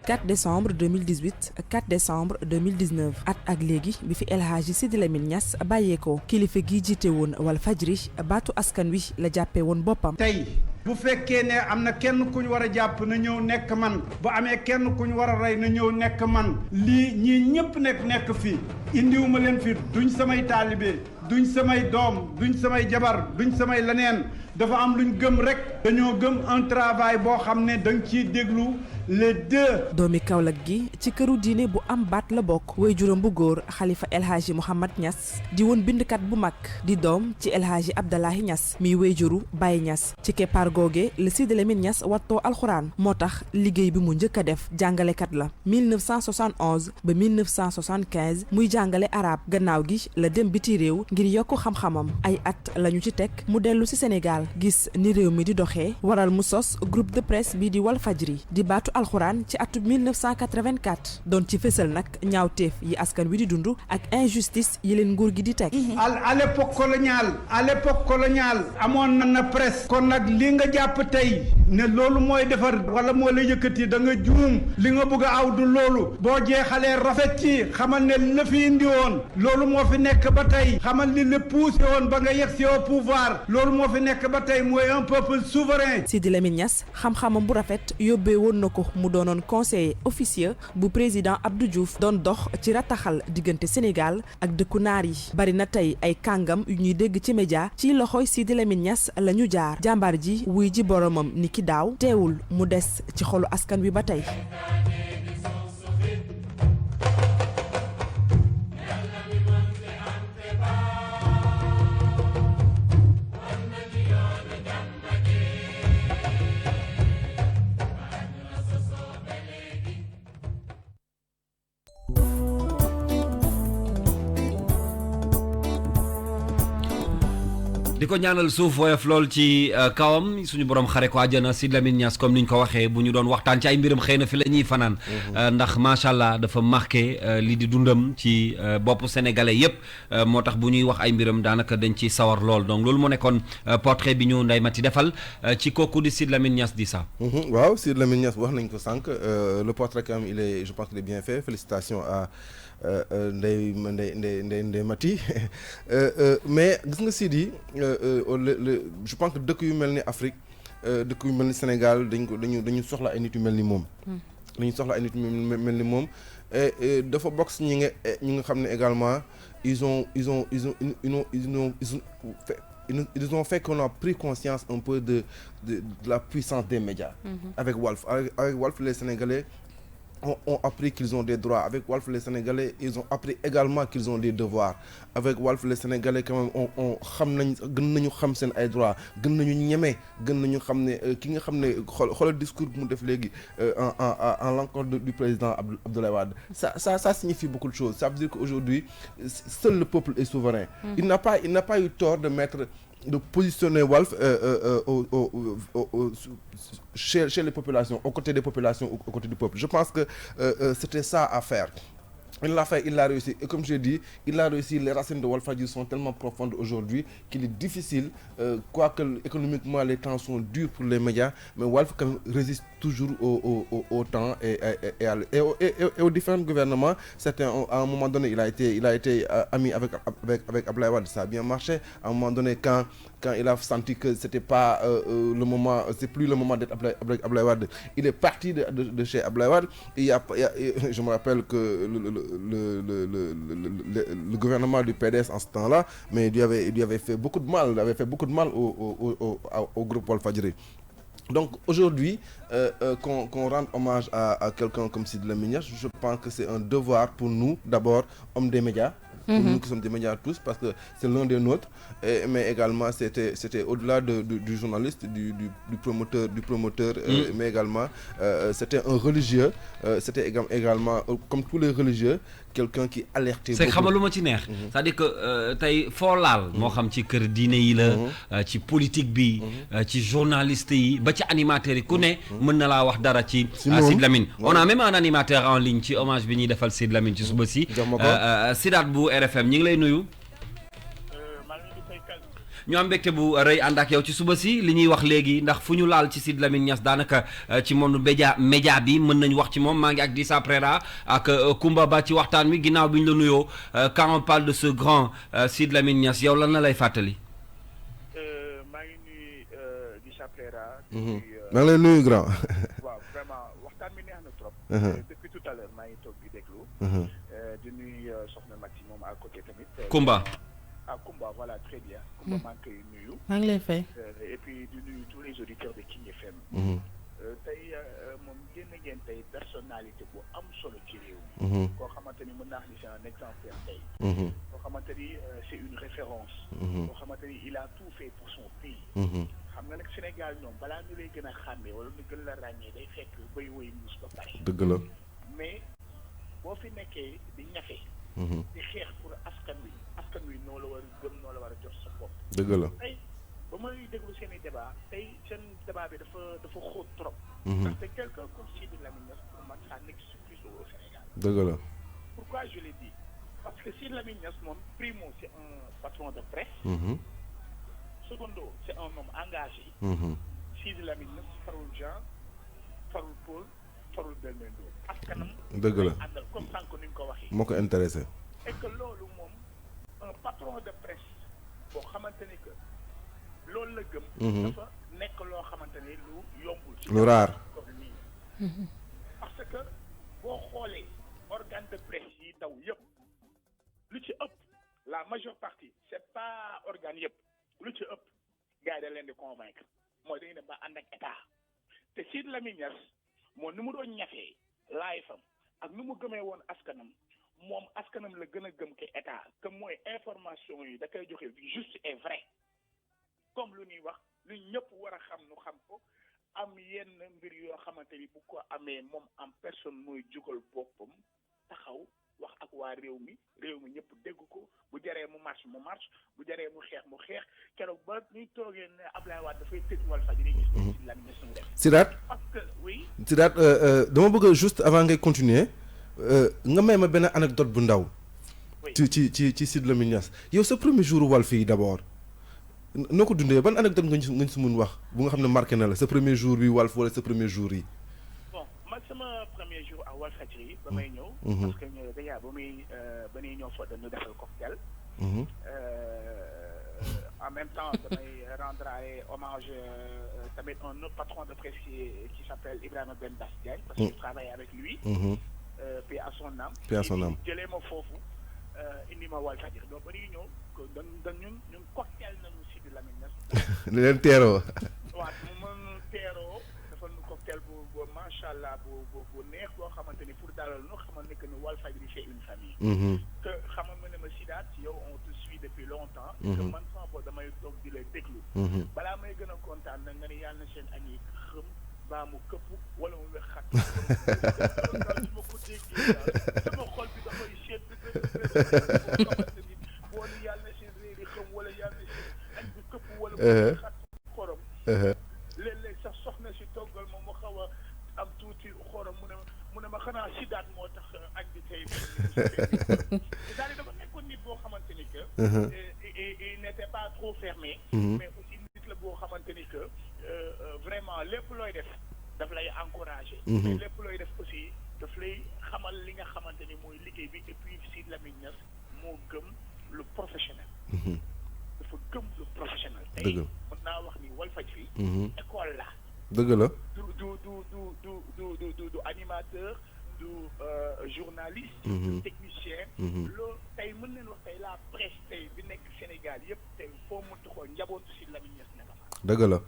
4 décembre 2018 4 décembre 2019 at ak léegi bi fi El Hadji Sidy Lamine Niass bàyyeekoo kilifa gi jiite woon Walfadjri baatu askan wi la jàppee woon boppam. tey bu fekkee ne am na kenn ku ñu war a jàpp na ñëw nekk man bu amee kenn ku ñu war a rey na ñëw nekk man lii ñii ñëpp nekk fii indiwuma leen fi duñ samay taalibe duñ samay doom duñ samay jabar duñ samay leneen dafa am luñ gëm rek dañoo gëm un travail boo xam ne da nga ciy déglu les deux. doomi Kaolack gi ci këru diine bu am baat la bokk waajuram bu góor xalifa El Hadji Mouhamad Niass di woon bindkat bu mag di doom ci El Hadji Abdallahi Niass miy waajuru Baye Niass ci keppaar googe la Sidy Lamine Niass wattoo alxuraan moo tax liggéey bi mu njëkk a def jàngalekat la 1971 ba 1975 muy jàngale arab gannaaw gi la dem biti réew ngir yokk xam-xamam ay at lañu ci teg mu dellu ci Sénégal gis ni réew mi di doxee waral mu sos groupe de presse bi di Walfadjri di baatu alxuraan ci atu 1984 doon ci fësal nag ñaawteef yi askan wi di dund ak injustice yi leen nguur gi di teg. à l'époque coloniale amoon na presse kon nag li nga jàpp tey ne loolu mooy defar wala moo la yëkkati da nga juum li nga bëgg a aw du loolu boo jeexalee rafet ci xamal ne la fi indi woon loolu moo fi nekk ba tey xamal li la poussé woon ba nga yegsi au pouvoir loolu moo fi nekk ba tey mooy un peuple souverain. Sidi Lamine Niass xam-xamam bu rafet yóbbee woon na ko mu doonoon conseiller officieux bu président Abdou Diouf doon dox ci rataxal diggante Sénégal ak dëkku naar yi bari na tey ay kàngam yu ñuy dégg ci média ci loxoy Sidi Lamine Niass la ñu jaar jàmbaar ji wuy ji boromam ni ki daaw teewul mu des ci xolu askan wi ba tey. di ko ñaanal suuf woyof lool ci kawam suñu borom xare ko àjjana Sidy Lamine Niass comme ni ñu ko waxee bu ñu doon waxtaan ci ay mbiram xëy na fi la ñuy fanaan ndax macha allah dafa marqué li di dundam ci boppu sénégalais yépp moo tax bu ñuy wax ay mbiram daanaka dañ ci sawar lool donc loolu moo nekkoon portrait bi ñu Ndeye Mati defal ci kooku di Sidy Lamine Niass di ça. waaw Sidy Lamine Niass wax nañ ko sànq le portrait quand même il est je pense qu'il est bien fait félicitations à Ndeye Mati mais gis nga Sidy je pense que dëkk yu mel ni Afrique dëkk yu mel ni Sénégal dañu soxla ay nit yu mel ni moom. dañu soxla ay nit yu mel ni moom et dafa bokk si ñi nga xam ne également ils ont fait qu'on a pris conscience un peu de la puissance des médias. Avec Walf les Sénégalais ont appris qu'ils ont des droits. Avec Walf les Sénégalais ils ont appris également qu'ils ont des devoirs. Avec Walf les Sénégalais quand même on gën nañu xam seen ay droits gën nañu ñeme gën nañu xam ne ki nga xam ne xoolal discours bu mu def léegi en l'encontre du président Abdoulaye Wade ça signifie beaucoup de choses. Ça veut dire qu'aujourd'hui seul le peuple est souverain. Il n'a pas eu tort de positionner Walf chez les populations, aux côtés des populations, aux côtés du peuple. Je pense que c'était ça à faire. Il l'a fait, il l'a réussi. Et comme je dis, il a réussi. Les racines de Walfadjri sont tellement profondes aujourd'hui qu'il est difficile, quoique économiquement les temps sont durs pour les médias, mais Walf quand même résiste toujours au temps et aux différents gouvernements. Certains, à un moment donné, il a été ami avec Abdoulaye Wade, ça a bien marché. À un moment donné, quand il a senti que c'était pas le moment, c'est plus le moment d'être avec Abdoulaye Wade, il est parti de chez Abdoulaye Wade. Je me rappelle que le gouvernement du PDS en ce temps-là, mais il lui avait fait beaucoup de mal, au groupe Walfadjri. Donc aujourd'hui, qu'on rende hommage à quelqu'un comme Sidy Lamine Niass, je pense que c'est un devoir pour nous, d'abord, hommes des médias, pour nous qui sommes des médias tous, parce que c'est l'un des nôtres, mais également c'était au-delà du journaliste, du promoteur, mais également c'était un religieux, c'était également, comme tous les religieux, quelqu'un qui alertait beaucoup. C'est xam lu ma ci neex c'est-à-dire que tey foo laal moo xam ci kër diine yi la ci politique bi ci journaliste yi ba ci animateurs yi ku ne mën na laa wax dara ci Sidy Lamine. On a même un animateur en ligne ci hommage bi ñuy defal Sidy Lamine ci suba si Sidaat bu RFM ñi ngi lay nuyu. ñu am mbégte bu rëy ànd ak yow ci suba si li ñuy wax léegi ndax fu ñu laal ci Sidy Lamine Niass daanaka ci monde média bi mën nañu wax ci moom maa ngi ak Dissa Préra ak Koumba Ba ci waxtaan wi ginnaaw bi ñu la nuyoo quand on parle de ce grand Sidy Lamine Niass yow lan la lay fàttali. maa ngi nuyu Dissa Préra. maa ngi lay nuyu grand. waaw vraiment waxtaan bi neex na trop. depuis tout à l'heure maa ngi toog di déglu. di nuyu soxna Maximum à côté tamit. Koumba. Koumba, voilà, très bien. Koumba maa ngi koy nuyu. maa ngi lay fay. Et puis di nuyu tous les auditeurs de King FM. tey moom génn ngeen tey personnalité bu am solo ci réew mi. koo xamante ni mën naa wax ni c'est un exemplaire tey. koo xamante ni c'est une référence. koo xamante ni il a tout fait pour son pays. xam nga nag Sénégal ñoom balaa ñu lay gën a xàmmee wala ñu gën la ràññee day fekk bay woy muus ba pare. dëgg la. mais boo fi nekkee di ñafe. di xeex pour askan wi noo la war a gëm noo la war a jox sa bopp. dëgg la. tey ba may déglu seen i débat tey seen débat bi dafa xóot trop. parce que quelqu'un comme Sidy Lamine Niass pour man ça n'existe plus au Sénégal. dëgg la. Pourquoi je l'ai dit? Parce que Sidy Lamine Niass moom primo c'est un patron de presse. Secondo c'est un homme engagé. Sidy Lamine Niass farul Jean farul Paul farul Belmondo. askanam. dëgg la àndal comme sànq ni nga ko waxee. moo ko intéressé. et que la gëm. dafa nekk loo xamante ni lu yombul. lu raar. parce que boo xoolee organe de presse yi daw yëpp lu ci ëpp la majeure partie c'est pas organe yëpp lu ci ëpp gars yi da leen di convaincre mooy dañuy dem ba ànd ak état te Sidy Lamine Niass moo ni mu doon ñafee laay fam ak nu mu gëmee woon askanam moom askanam la gën a gëm ke état que mooy information yi da koy joxe juste et vrai comme lu ñuy wax lu ñëpp war a xam nu xam ko am yenn mbir yoo xamante ni bu ko amee moom en personne mooy jugal boppam taxaw wax ak waa réew mi ñëpp dégg ko bu jaree mu marche bu jaree mu xeex keroog ba ñuy toogee ne Ablaye Wade dafay tëj Walfadjri gis nañ ci lan ñu def. Sidath parce que oui. Sidath dama bëgg juste avant ngay continuer nga may ma benn anecdote bu ndaw. ci Sidy Lamine Niass yow sa premier jour Walf yi d'abord noo ko dundee ban anecdote nga ñu si mun wax bu nga xam ne marqué na la sa premier jour bi Walf wala sa premier jour yi. bon man sama premier jour à Walfadjri ba may ñëw. parce que déjà ba ñuy ñëw fa dañu defal cocktail. en même temps damay rendre hommage tamit un autre patron de presse qui s'appelle Ibrahima Ben Bass Diagne parce que je travaille avec lui. paix à son âme. paix à son âme jëlee ma foofu indi ma Walfadjri donc ba ñuy ñëw ñun cocktail nañu Sidy Lamine Niass. li leen teeroo. waaw mu teeroo dafa nu cocktail bu macha allah bu neex boo xamante ni pour dalal nu xamal ne que ni Walfadjri c'est une famille. que xamal ma ne ma Sidath yow on te suit depuis longtemps. que man sama bopp damay toog di lay déglu. balaa may gën a kontaan nag nga ni yàlla na seen añ yi xëm baa mu këpp wala mu wex xat. su ma ko déggee daal sama xol bi dafay seet xamante ni boo ni yàlla na seen réer yi xëm wala yàlla na seen añ bi këpp wala mu xat xorom. léeg-léeg sax soxna si toggal moom mu xaw a am tuuti xorom mu ne ma xanaa Sidath moo tax añ bi tey daal dafa nekkoon nit boo xamante ni que il n'était pas trop fermé mais aussi nit la boo xamante ni que vraiment lépp looy def daf lay encourager mais lépp looy def aussi daf lay xamal li nga xamante ni mooy liggéey bi et puis Sidy Lamine Niass moo gëm lu professionnel dafa gëm lu professionnel tey mën naa wax ni Walfadjri école la dëgg la du animateur du journaliste du technicien loolu tey mën nañu wax tey la presse tey bi nekk Sénégal yëpp tey foo mënti xool njabootu Sidy Lamine Niass ne la dëgg la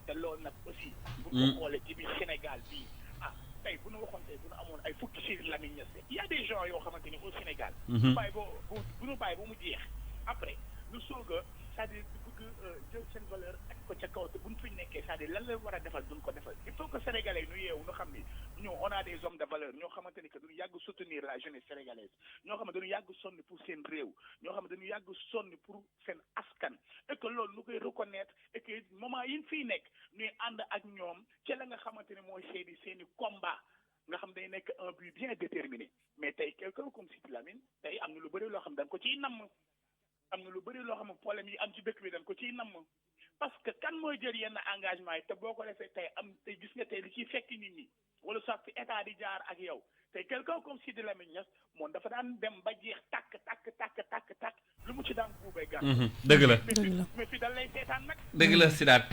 te loolu nag aussi bu ko xoolee ci biir Sénégal bii tey bu ñu waxoon tey bu ñu amoon ay fukki Sidy Lamine Niass il y a des gens yoo xamante ni au Sénégal bu ñu bàyyi ba mu jeex après ñu soog a c'est-à-dire bëgg jël seen valeur ak ko ca kaw te bu ñu fi nekkee c'est-à-dire lan la war a defal duñ ko defal il faut que sénégalais yi ñu yeewu ñu xam ni ñoo on a des hommes de valeur ñoo xamante ni que duñu yàgg soutenir la jeunesse sénégalaise ñoo xam ne dañu yàgg sonni pour seen réew ñoo xam ne dañu yàgg sonni pour seen askan et que loolu ñu koy reconnaître et que moment yi ñu fiy nekk ñuy ànd ak ñoom ci la nga xamante ne mooy seeni combat nga xam day nekk un but bien déterminé mais tey quelqu'un comme Sidy Lamine tey am na lu bëri loo xam dañ ko ciy namm am na lu bëri loo xam ne problème yi am ci dëkk bi dañ ko ciy namm parce que kan mooy jël yenn engagement yi te boo ko defee tey am tey gis nga tey li ciy fekk nit ñi wala sax fi état di jaar ak yow tey quelqu'un comme Sidy Lamine Niass moom dafa daan dem ba jeex tàkk lu mu ci daan buubee gàtt. dëgg la mais fi dal lay seetaan nag. dëgg la Sidath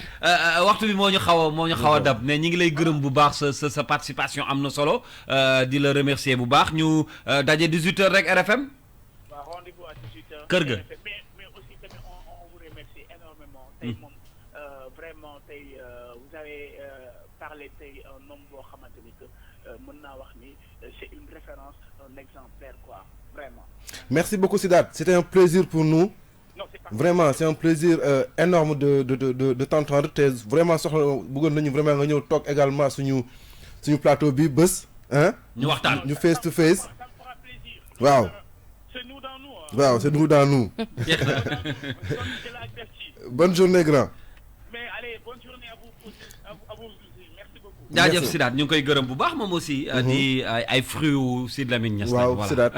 waxtu bi moo ñu xaw a dab ne ñi ngi lay gërëm bu baax sa participation am na solo di la remercier bu baax ñu daje 18h rek RFM. waaw rendez-vous à 18h. kër ga mais aussi tamit on vous remercie énormément tey moom vraiment tey vous avez parlé tey un homme boo xamante ni que mën naa wax ni c'est une référence un exemplaire quoi vraiment. Merci beaucoup Sidath, c'était un plaisir pour nous. Non, c'est pas vraiment c'est un plaisir énorme de t'entendre te vraiment soxla bëggoon nañu vraiment nga ñëw toog également suñu plateau bi bés hein ñu waxtaan ñu face to face. Ça me fera plaisir. waaw c'est nous dans nous. waaw c'est nous dans nous. Bonne journée grand. Mais allez, bonne journée à vous aussi. Merci beaucoup. jaajëf Sidath ñu ngi koy gërëm bu baax moom aussi. di ay fruits wu Sidy Lamine Niass. waaw Sidath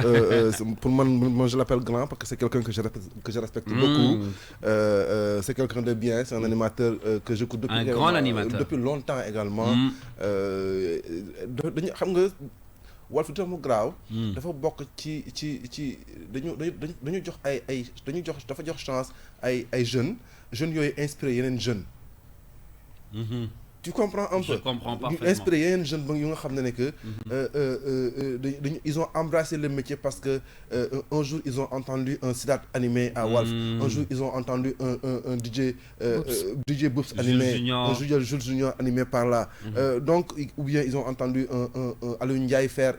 pour moi je l'appelle grand parce que c'est quelqu'un que je respecte beaucoup. C'est quelqu'un de bien, c'est un animateur que j'écoute depuis un grand animateur depuis longtemps également. dañu xam nga Walf dafa mu graaw dafa bokk ci dañu jox dafa jox chance ay jeunes yooyu inspiré yeneen jeunes. Tu comprends un peu? Je comprends parfaitement. Inspiré yeneen jeunes ba yu nga xam ne que ils ont embrassé le métier parce que un jour ils ont entendu un Sidath animé à Walf. Un jour ils ont entendu un DJ Boops animé, un Jules Junior animé par là. Donc ou bien ils ont entendu un Aliou Ndiaye faire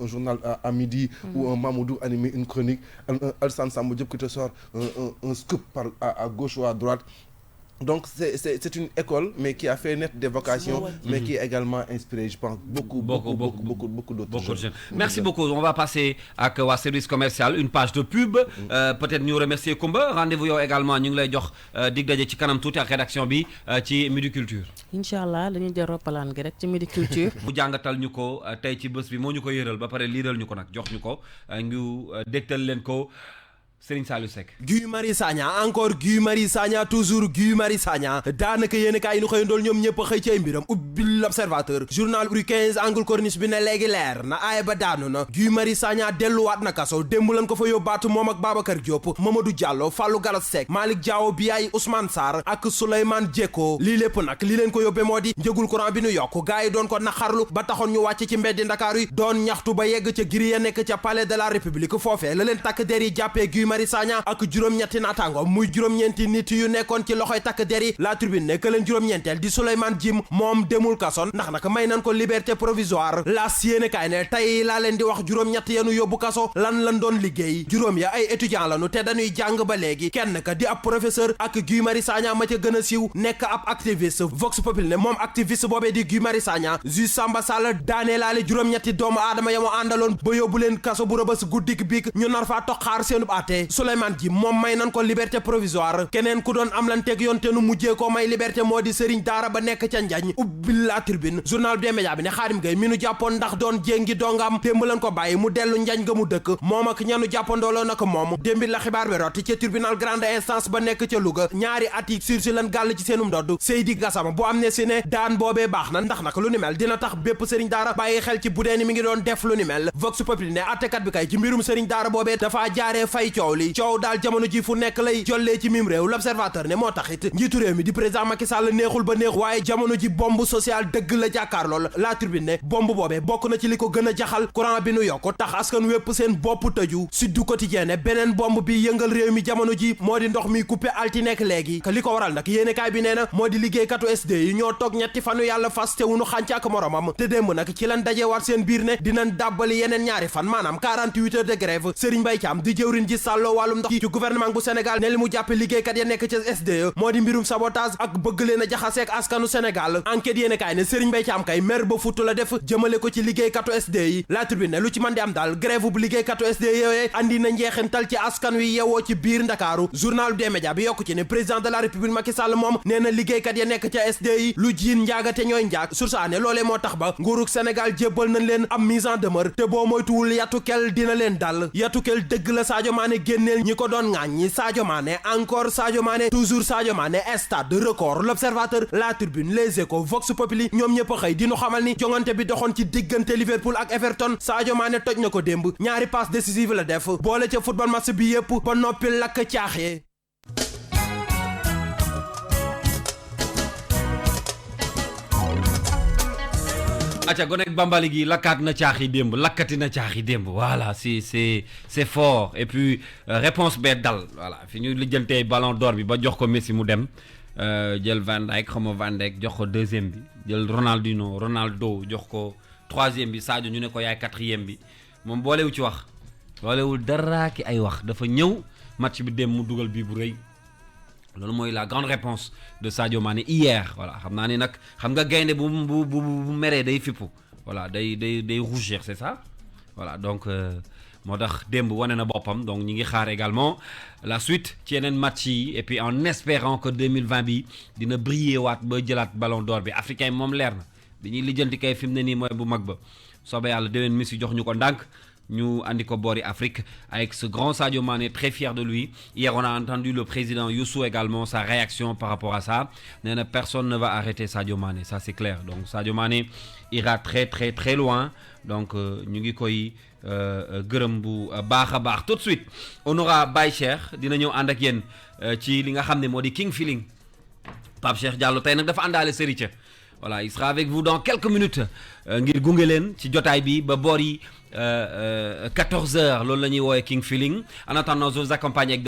un journal à midi ou un Mamoudou animer une chronique, un Alassane Samba Diop qui te sort un scoop à gauche ou à droite. Donc c'est une école mais qui a fait naître des vocations mais qui a également inspiré je pense beaucoup d'autres jeunes. Merci beaucoup. On va passer à waa service commercial une page de pub. Peut-être ñu remercier Koumba. Rendez-vous yow également ñu ngi lay jox dig daje ci kanam tuuti ak rédaction bi ci Midi Culture. Inch'Allah dañuy jël roppalaan gi rek ci Midi Culture. mu jàngatal ñu ko tey ci bés bi moo ñu ko yëral ba pare liiral ñu ko nag jox ñu ko ñu dégtal leen ko. Serigne Saliou Seck. Guy Marius Sagna encore Guy Marius Sagna toujours Guy Marius Sagna daanaka yéen kaay yi ñu xëy ndool ñoom ñëpp xëy ci ay mbiram ubbi l'Observateur journal rue 15 angle corniche bi ne léegi leer na aaya ba daanu na Guy Marius Sagna delluwaat na kaso démb lan ko fa yóbbaatu moom ak Babacar Diop Mamadou Diallo Fallou Galas Seck Malick Diaw Biaye Ousmane Sarr ak Souleymane Dieko lii lépp nag li leen ko yóbbee moo di njëgul courant bi nu yokk gars yi doon ko naxarlu ba taxoon ñu wàcc ci mbeddi Ndakaaru yi doon ñaxtu ba yegg ca giri ya nekk ca palais de la République foofee la leen takk der yi jàppee Guy Marius Sagna ak juróom-ñetti naataango muy juróom-ñeenti nit yu nekkoon ci loxoy takk der yi La Tribune nekk leen juróom-ñeenteel di Souleymane Jim moom demul kason ndax nag may nañ ko liberté provisoire laas yéene kaay ne tey laa leen di wax juróom-ñett yenu yóbbu kaso lan doon liggéey juróom ya ay étudiant lañu te dañuy jàng ba léegi kenn ka di ab professeur ak Guy Marius Sagna ma ca gën a siiw nekk ab activiste Vox Populi ne moom activiste boobee di Guy Marius Sagna juge Samba Sall daanee laale juróom-ñetti doomu aadama ya mu àndaloon ba yóbbu leen kaso bu Rebeuss guddik biig ñu nar faa toxaar seenub àtte Souleymane Jim moom may nan ko liberté provisoire keneen ku doon am lan teg yoon te nu mujjee ko may liberté moo di Serigne Daara ba nekk ca Njañ ubbi La Tribune journal bi média bi ne Xaadim Gay mi nu jàppoon ndax doon jéngi dongam démb lan ko bàyyi mu dellu Njañ ga mu dëkk moom ak ñanu jàppandooloo nag moom démbi la xibaar bi rot ca tribunal grande instance ba nekk ca Louga ñaari at yi sursis lan gàll ci seenum ndodd Seydi Gassama bu am ne si ne daan boobee baax na ndax nag lu ni mel dina tax bépp Serigne Daara bàyyi xel ci bu dee ni mi ngi doon def lu ni mel Vox Populi ne attekat bi kay ci mbirum Serigne Daara boobee dafa jaaree fay coow li coow daal jamono ji fu nekk lay jollee ci mim réew L'Observateur ne moo taxit njiitu réew mi di président Macky Sall neexul ba neex waaye jamono ji bombe sociale dëgg la jàkkaar lool La Tribune ne bombe boobee bokk na ci li ko gën a jaxal courant bi nu yokk tax askan wépp seen bopp tëju Sud du Quotidien ne beneen bombe bi yëngal réew mi jamono ji moo di ndox mi coupé altinek léegi li ko waral nag yéenekaay bi nee na moo di liggéeykatu SD yi ñoo toog ñetti fanu yàlla fas te wunu xànc ak moromam te démb nag ci lan dajee war seen biir ne dinañ dàbbali yeneen ñaari fan maanaam 48 heures de grève Serigne Mbaye Thiam di jëwriñ ji sàlloo wàllum ndox ci gouvernement bu Sénégal ne li mu jàppe liggéeykat ya nekk ci SDE moo di mbirum sabotage ak bëgg leen a jaxaseek askanu Sénégal enquête yéene kaay ne Serigne Mbaye Thiam kay mer ba futu la def jëmale ko ci liggéeykatu SDE yi La Tribune ne lu ci mën di am daal grève bu liggéeykatu SDE yooyee andi na njeexintal ci askan wi yewoo ci biir Ndakaaru journal des médias bi yokku ci ne président de la République Macky Sall moom nee na liggéeykat ya nekk ca SDE yi lu jiin njaagate ñooy njaag sursaane loolee moo tax ba nguurug Sénégal jébbal nañ leen am mise en demeure te boo moytuwul yatukel dina leen dal yatukel dëgg la Sadio Mané génneel ñi ko doon ŋaañ Sadio Mané encore Sadio Mané toujours Sadio Mané Stade Record L'Observateur La Tribune Les Échos Vox Populi ñoom ñëpp xëy dinu xamal ni jongante bi doxoon ci diggante Liverpool ak Everton Sadio Mané toj na ko démb ñaari passe décisive la def boole ca football match bi yëpp ba noppi lakk caaxee acca gonek Bambali gi lakkaat na caaxi démb lakkati na caaxi démb voilà c'est fort et puis réponse bee dal voilà fi ñu lijjantee ballon d'or bi ba jox ko Messi mu dem jël Van Dijk xama Van Dijk jox ko deuxième bi jël Ronaldo jox ko troisième bi Sadio ñu ne ko yaay quatrième bi moom boolewu ci wax boolewul dara ki ay wax dafa ñëw match bi dem mu dugal bii bu rëy loolu mooy la grande réponse de Sadio Mané hier voilà xam naa ne nag xam nga gaynde bu meree day fippu voilà day rougir c'est ça voilà donc moo tax démb wane na boppam donc ñi ngi xaar également la suite ci yeneen match yi et puis en espérant que 2020 bi dina briller waat ba jëlaat ballon d'or bi africain yi moom leer na bi ñuy lijjanti kay fi mu ne nii mooy bu mag ba soobee yàlla déwén Messi jox ñu ko ndànk ñu andi ko boori Afrique avec ce grand Sadio Mané, très fier de lui. Hier on a entendu le président Youssou également, sa réaction par rapport à ça. Personne ne va arrêter Sadio Mané, ça c'est clair. Donc Sadio Mané ira très très très loin. Donc ñu ngi koy gërëm bu baax a baax. Tout de suite on aura Baye Cheikh dina ñëw ànd ak yéen ci li nga xam ne moo di King Feeling. Pape Cheikh Diallo tey nag dafa àndaale Serigne. Voilà, il sera avec vous dans quelques minutes ngir gunge leen ci jotaay bi ba boor yi 14h loolu la ñuy woowee King Feeling. En attendant, je vous accompagne avec